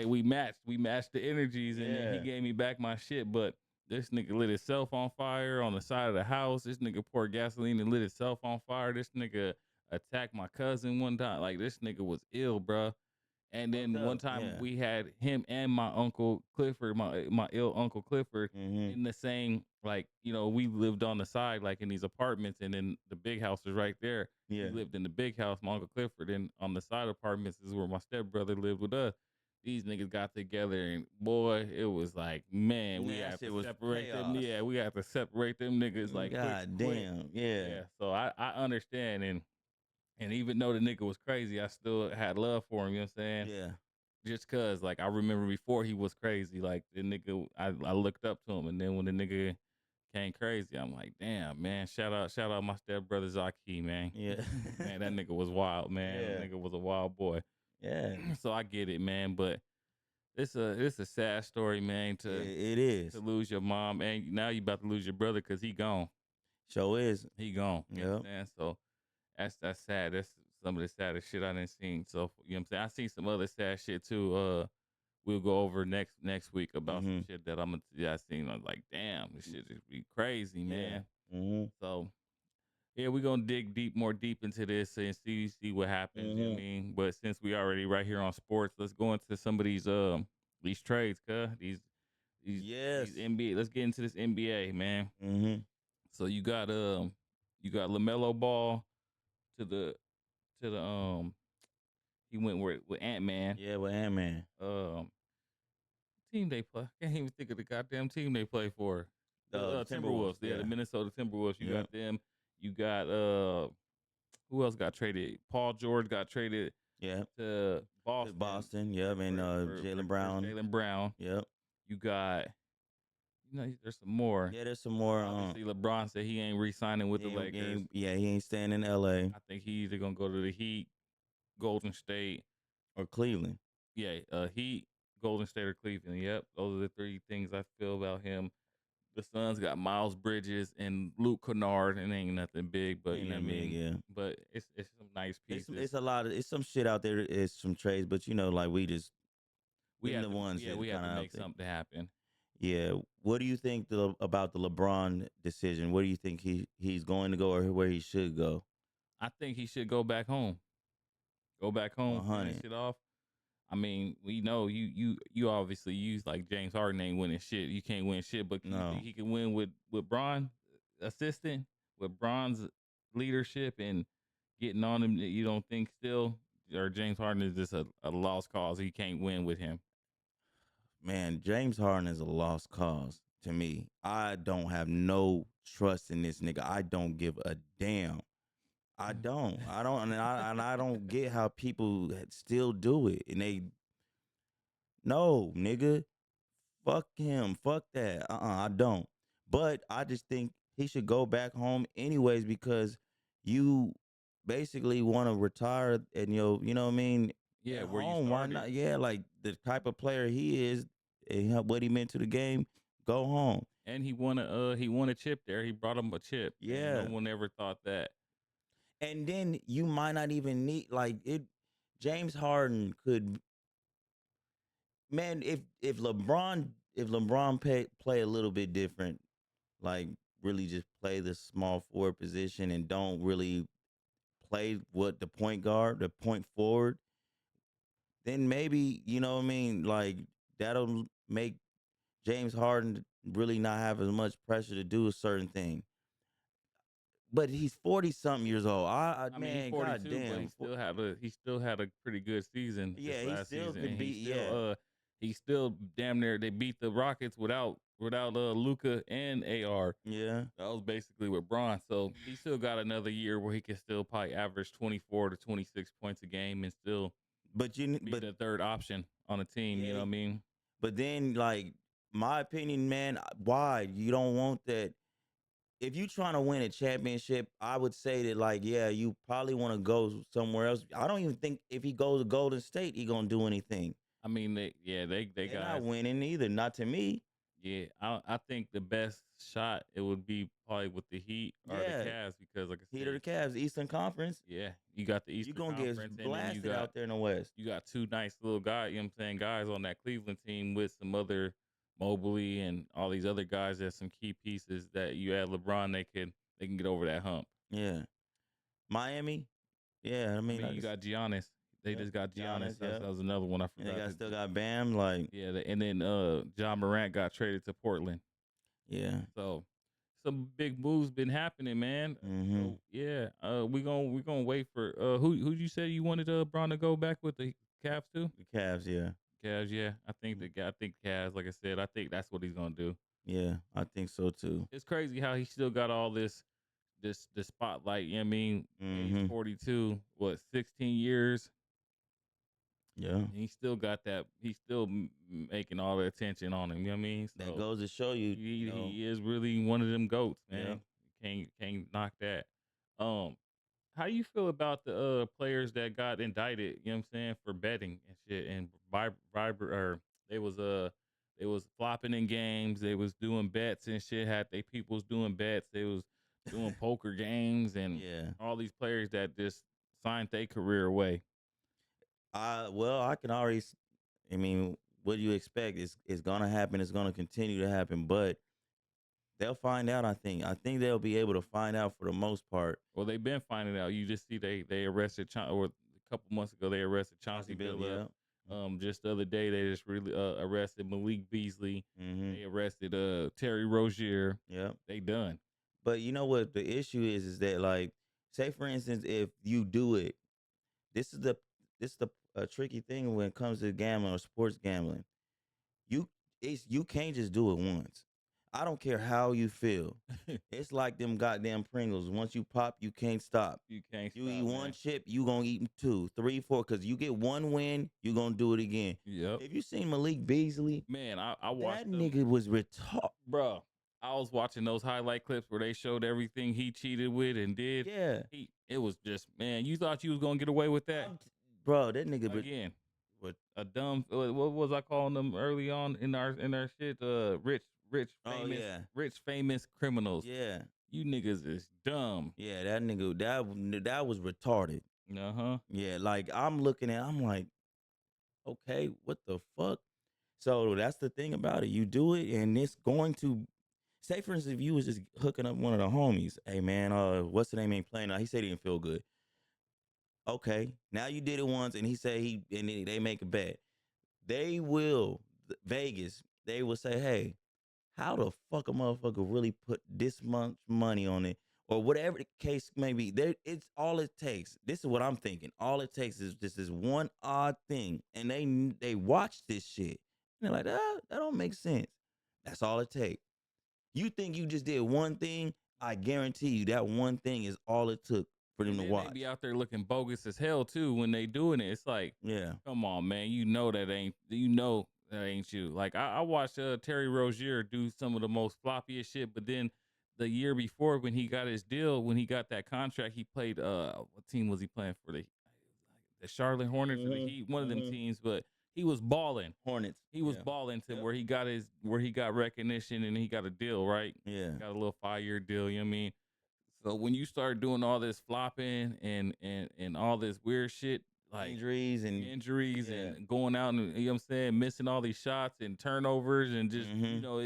we matched the energies, and then he Yeah. gave me back my shit. But this nigga lit himself on fire on the side of the house. This nigga poured gasoline and lit himself on fire. This nigga attacked my cousin one time. Like, this nigga was ill, bruh. And Fucked then one up, time yeah. we had him and my uncle Clifford, my ill uncle Clifford, Mm-hmm. in the same, like, we lived on the side, like in these apartments, and then the big house was right there. Yeah. He lived in the big house, my uncle Clifford, and on the side apartments is where my stepbrother lived with us. These niggas got together, and boy, it was like, man, we That had shit to was separate them. chaos. Yeah, we had to separate them niggas like God quick. damn. Yeah. Yeah, so I understand, and even though the nigga was crazy, I still had love for him. You know what I'm saying? Yeah. Just cause, like, I remember before he was crazy, like the nigga, I looked up to him, and then when the nigga came crazy, I'm like, damn, man, shout out my stepbrother Zaki, man. Yeah. Man, that nigga was wild, man. Yeah. That nigga was a wild boy. Yeah. So I get it, man, but it's a sad story, man, It is. to lose your mom, and now you about to lose your brother because he gone. Show is. He gone. You know what I'm Yep. saying? So that's sad. That's some of the saddest shit I done seen. So, you know what I'm saying? I seen some other sad shit too. We'll go over next week about some shit that I seen. I'm like, damn, this shit just be crazy, man. Yeah. Mm-hmm. So yeah, we're gonna dig more deep into this and see what happens. You know what I mean? But since we already right here on sports, let's go into some of these trades, cuz Yes. these NBA. Let's get into this NBA, man. Mm-hmm. So you got LaMelo Ball to the he went with Ant-Man. Yeah, with Ant-Man. Team they play. I can't even think of the goddamn team they play for. The Timberwolves. Yeah, the Minnesota Timberwolves. You got them. You got who else got traded? Paul George got traded to Boston. Boston, yep, and Jaylen Brown. Jaylen Brown. Yep. You got there's some more. Yeah, there's some more. Obviously, LeBron said he ain't re-signing with the Lakers. He ain't staying in LA. I think he either gonna go to the Heat, Golden State, or Cleveland. Yeah, Heat, Golden State, or Cleveland. Yep, those are the three things I feel about him. The Suns got Miles Bridges and Luke Kennard, and ain't nothing big, but you know what I mean. Yeah. But it's some nice pieces. It's a lot of some shit out there. It's some trades, but like we have the ones. Yeah, we have to make something happen. Yeah. What do you think about the LeBron decision? Where do you think he's going to go, or where he should go? I think he should go back home. Go back home, finish it off. I mean, we know you obviously use like James Harden ain't winning shit. You can't win shit, but you think he can win with Bron assistant, with Bron's leadership and getting on him? You don't think still, or James Harden is just a lost cause? He can't win with him. Man, James Harden is a lost cause to me. I don't have no trust in this nigga. I don't give a damn. I don't, and I don't get how people still do it. And no, nigga, fuck him, fuck that. I don't. But I just think he should go back home anyways, because you basically want to retire and you know what I mean. Yeah, where home, you started. why not? Yeah, like the type of player he is and what he meant to the game. Go home. And he won a chip there. He brought him a chip. Yeah, no one ever thought that. And then you might not even need it. James Harden could, man. If LeBron play a little bit different, like really just play the small forward position and don't really play what the point guard, the point forward, then maybe you know what I mean. Like that'll make James Harden really not have as much pressure to do a certain thing. But he's 40-something years old. I mean, he's 42, goddamn. but he still had a pretty good season. Yeah, this last he still season. could be. He still damn near. They beat the Rockets without Luka and AR. Yeah, that was basically with Bron. So he still got another year where he can still probably average 24 to 26 points a game and still. Be the third option on a team. Yeah, you know what I mean? But then, like my opinion, man, why you don't want that? If you're trying to win a championship, I would say that, like, yeah, you probably want to go somewhere else. I don't even think if he goes to Golden State, he gonna do anything. I mean, they got not winning either. Not to me. Yeah, I think the best shot it would be probably with the Heat or the Cavs, because like I said, Heat or the Cavs, Eastern Conference. Yeah, you got the Eastern Conference. You're gonna get blasted out there in the West. You got two nice little guys. You know what I'm saying? Guys on that Cleveland team with some other. Mobley and all these other guys, there's some key pieces that you add LeBron, they can get over that hump. Yeah. Miami. Yeah, I mean you got Giannis. They Yep. just got Giannis. Giannis, yep. That was another one I And they forgot. got still got Bam. Like, Yeah, and then John Morant got traded to Portland. yeah. So some big moves been happening, man. Mm-hmm. So yeah, we gonna wait for who you said you wanted Bron to go back with the Cavs too? The Cavs, yeah. Cavs, yeah. I think Cavs, like I said, I think that's what he's gonna do. Yeah, I think so too. It's crazy how he still got all this spotlight. You know what I mean, Mm-hmm. age 42, what 16 years, Yeah. and he still got that. He's still making all the attention on him. You know what I mean? That goes to show you, He is really one of them goats, Yeah. man. Can't knock that. How you feel about the players that got indicted, you know what I'm saying, for betting and shit and bribery, or they was flopping in games, they was doing bets and shit, had they peoples doing bets, they was doing poker games and Yeah. all these players that just signed their career away. Well, I can already. I mean, what do you expect? It's gonna happen. It's gonna continue to happen, but they'll find out. I think. I think they'll be able to find out for the most part. Well, they've been finding out. You just see they arrested or a couple months ago they arrested Chauncey Billups. Just the other day they just really arrested Malik Beasley. Mm-hmm. They arrested Terry Rozier. Yep. They done. But you know what the issue is that, like, say for instance, if you do it, this is the tricky thing when it comes to gambling or sports gambling. You can't just do it once. I don't care how you feel. It's like them goddamn Pringles. Once you pop, you can't stop. You can't. You stop, eat man. one chip, you gonna eat 2, 3, 4. Cause you get one win, you gonna do it again. Yep. Have you seen Malik Beasley? Man, I watched That them. nigga was retarded. Bro, I was watching those highlight clips where they showed everything he cheated with and did. Yeah. It was just, man, you thought you was gonna get away with that? Bro, that nigga Again, with a dumb, what was I calling them early on in our shit? Rich famous criminals. Yeah. You niggas is dumb. Yeah, that nigga, that was retarded. Uh-huh. Yeah, like I'm like, okay, what the fuck? So that's the thing about it. You do it, and it's going to, say for instance, if you was just hooking up one of the homies, hey man, what's the name ain't playing now? He said he didn't feel good. Okay, now you did it once, and he said they make a bet. They will, Vegas, they will say, hey, how the fuck a motherfucker really put this much money on it, or whatever the case may be. It's all it takes. This is what I'm thinking. All it takes is just this one odd thing, and they watch this shit. And they're like, that don't make sense. That's all it takes. You think you just did one thing? I guarantee you that one thing is all it took for them to watch. They be out there looking bogus as hell too when they doing it. It's like, Yeah. come on, man. You know that ain't you. Like I watched Terry Rozier do some of the most floppiest shit, but then the year before when he got his deal, when he got that contract, he played what team was he playing for? The Charlotte Hornets or the Heat, one of them teams, but he was balling. Hornets. He was balling to where he got recognition and he got a deal, right? Yeah. Got a little 5-year deal, you know what I mean? So when you start doing all this flopping and all this weird shit, like injuries and going out and, you know what I'm saying, missing all these shots and turnovers and just, you know,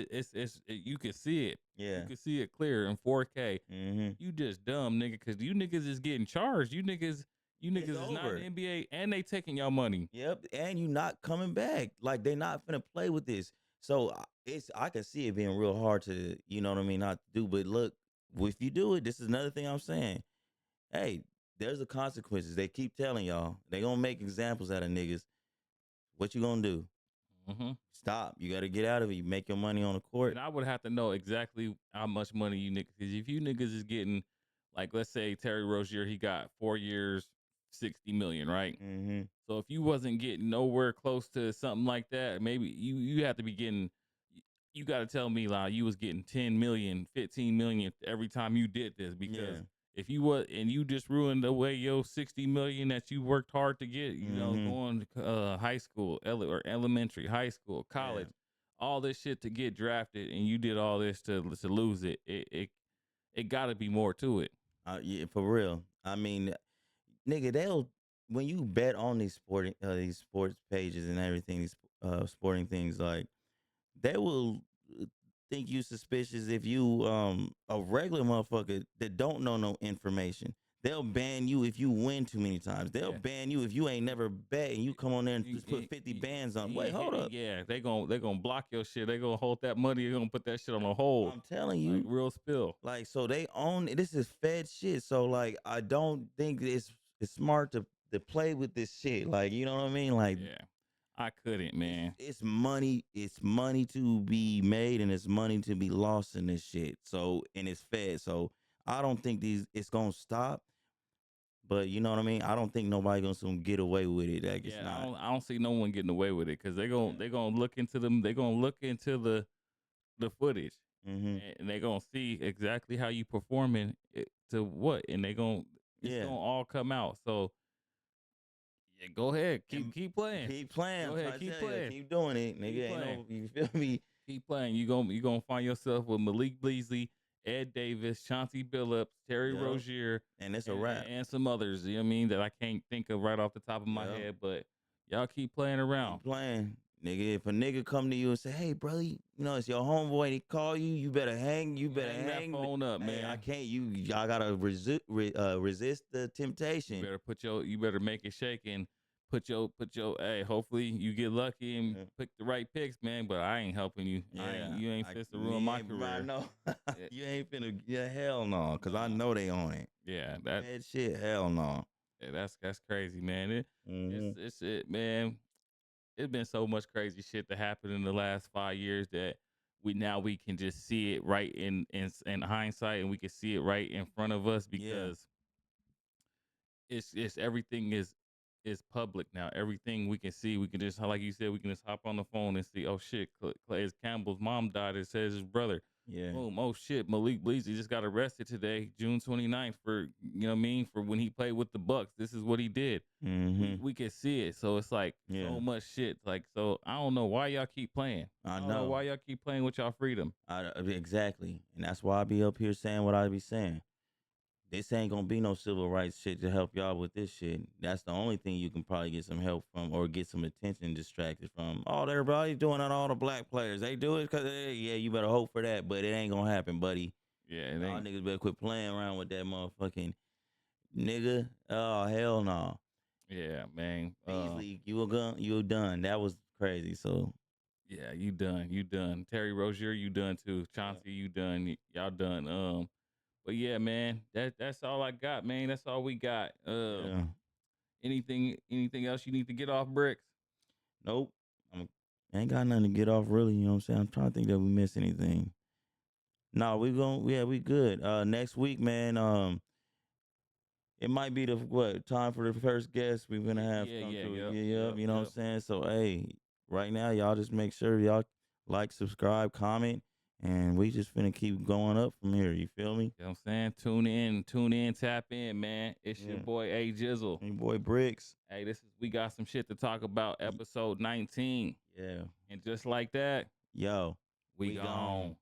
you can see it. Yeah. You can see it clear in 4K. Mm-hmm. You just dumb, nigga, because you niggas is getting charged. You niggas is not over. in the NBA and they taking y'all money. Yep, and you not coming back. Like, they not finna play with this. So I can see it being real hard to, you know what I mean, not to do. But look, if you do it, this is another thing I'm saying. Hey, there's the consequences. They keep telling y'all. They gonna make examples out of niggas. What you gonna do? Mm-hmm. Stop. You gotta get out of it. You make your money on the court. And I would have to know exactly how much money you niggas, because if you niggas is getting, like, let's say Terry Rozier, he got 4 years, 60 million, right? Mm-hmm. So if you wasn't getting nowhere close to something like that, maybe you have to be getting, you got to tell me, like, you was getting 10 million, 15 million every time you did this, because if you was, and you just ruined away your 60 million that you worked hard to get, you know, going to high school, or elementary, high school, college, all this shit to get drafted, and you did all this to lose it. It got to be more to it. Yeah, for real. I mean, nigga, when you bet on these sports pages and everything, these sporting things, like, they will think you suspicious if you a regular motherfucker that don't know no information. They'll ban you if you win too many times. They'll ban you if you ain't never bet and you come on there and just put 50 bands on. Wait, hold up. Yeah, they gonna block your shit. They gonna hold that money. They gonna put that shit on a hold. I'm telling you, like real spill. like so they own this is Fed shit. So like I don't think it's smart to play with this shit. Like you know what I mean? Like Yeah, I couldn't, man. it's money. It's money to be made and it's money to be lost in this shit. So and it's Fed. So I don't think it's gonna stop. But you know what I mean? I don't think nobody gonna get away with it. Like it's not. I don't see no one getting away with it because they gonna look into them. They gonna look into the footage Mm-hmm. and they gonna see exactly how you performing to what, and it's gonna all come out. So yeah, go ahead, keep playing, Keep playing. Go ahead, keep playing, keep doing it, nigga. Keep Ain't playing. no, you feel me? keep playing. You gonna find yourself with Malik Beasley, Ed Davis, Chauncey Billups, Terry Yep. Rozier, And it's a wrap. and some others. You know what I mean that I can't think of right off the top of my Yep. head, but y'all keep playing around. Keep playing, nigga. If a nigga come to you and say, "Hey, brother, you know it's your homeboy," and he call you, you better hang. You better Hang that phone up, Hey, man. I can't. Y'all gotta resist the temptation. You better make it shake and put your hey, hopefully you get lucky and pick the right picks, man, but I ain't helping you. You ain't fit to ruin my career. I know. You ain't finna. Yeah, hell no, cause I know they on it. Yeah, That shit, hell no. that's crazy, man. Mhm. It's it, man. It's been so much crazy shit that happened in the last 5 years that we can just see it right in hindsight, and we can see it right in front of us because it's everything is public now. Everything we can see, we can just, like you said, we can just hop on the phone and see, oh shit, Calais Campbell's mom died. It says his brother. Yeah. Boom. Oh shit, Malik Beasley just got arrested today, June 29th, for, you know what I mean, for when he played with the Bucks. This is what he did. Mm-hmm. We can see it. So it's like so much shit. Like, so I don't know why y'all keep playing. I don't know why y'all keep playing with y'all freedom. Exactly, and that's why I be up here saying what I be saying. This ain't gonna be no civil rights shit to help y'all with this shit. That's the only thing you can probably get some help from or get some attention distracted from. Oh, everybody's doing it, all the black players. They do it because, yeah, you better hope for that, but it ain't gonna happen, buddy. Yeah, Y'all niggas better quit playing around with that motherfucking nigga. Oh, hell no. Yeah, man. Beasley, you were done. That was crazy, so. Yeah, you done. Terry Rozier, you done too. Chauncey, you done. Y'all done. But yeah, man, that's all I got, man. That's all we got. Anything else you need to get off, Bricks? Nope. I ain't got nothing to get off, really. You know what I'm saying? I'm trying to think that we missed anything. No, we good. Next week, man. It might be time for the first guest we're gonna have. Yeah, you know what I'm saying? So hey, right now, y'all just make sure y'all like, subscribe, comment. And we just finna keep going up from here. You feel me? You know what I'm saying? Tune in, tap in, man. It's your boy A Jizzle. Your boy Bricks. Hey, we got some shit to talk about. Episode 19. Yeah. And just like that, yo, we gone.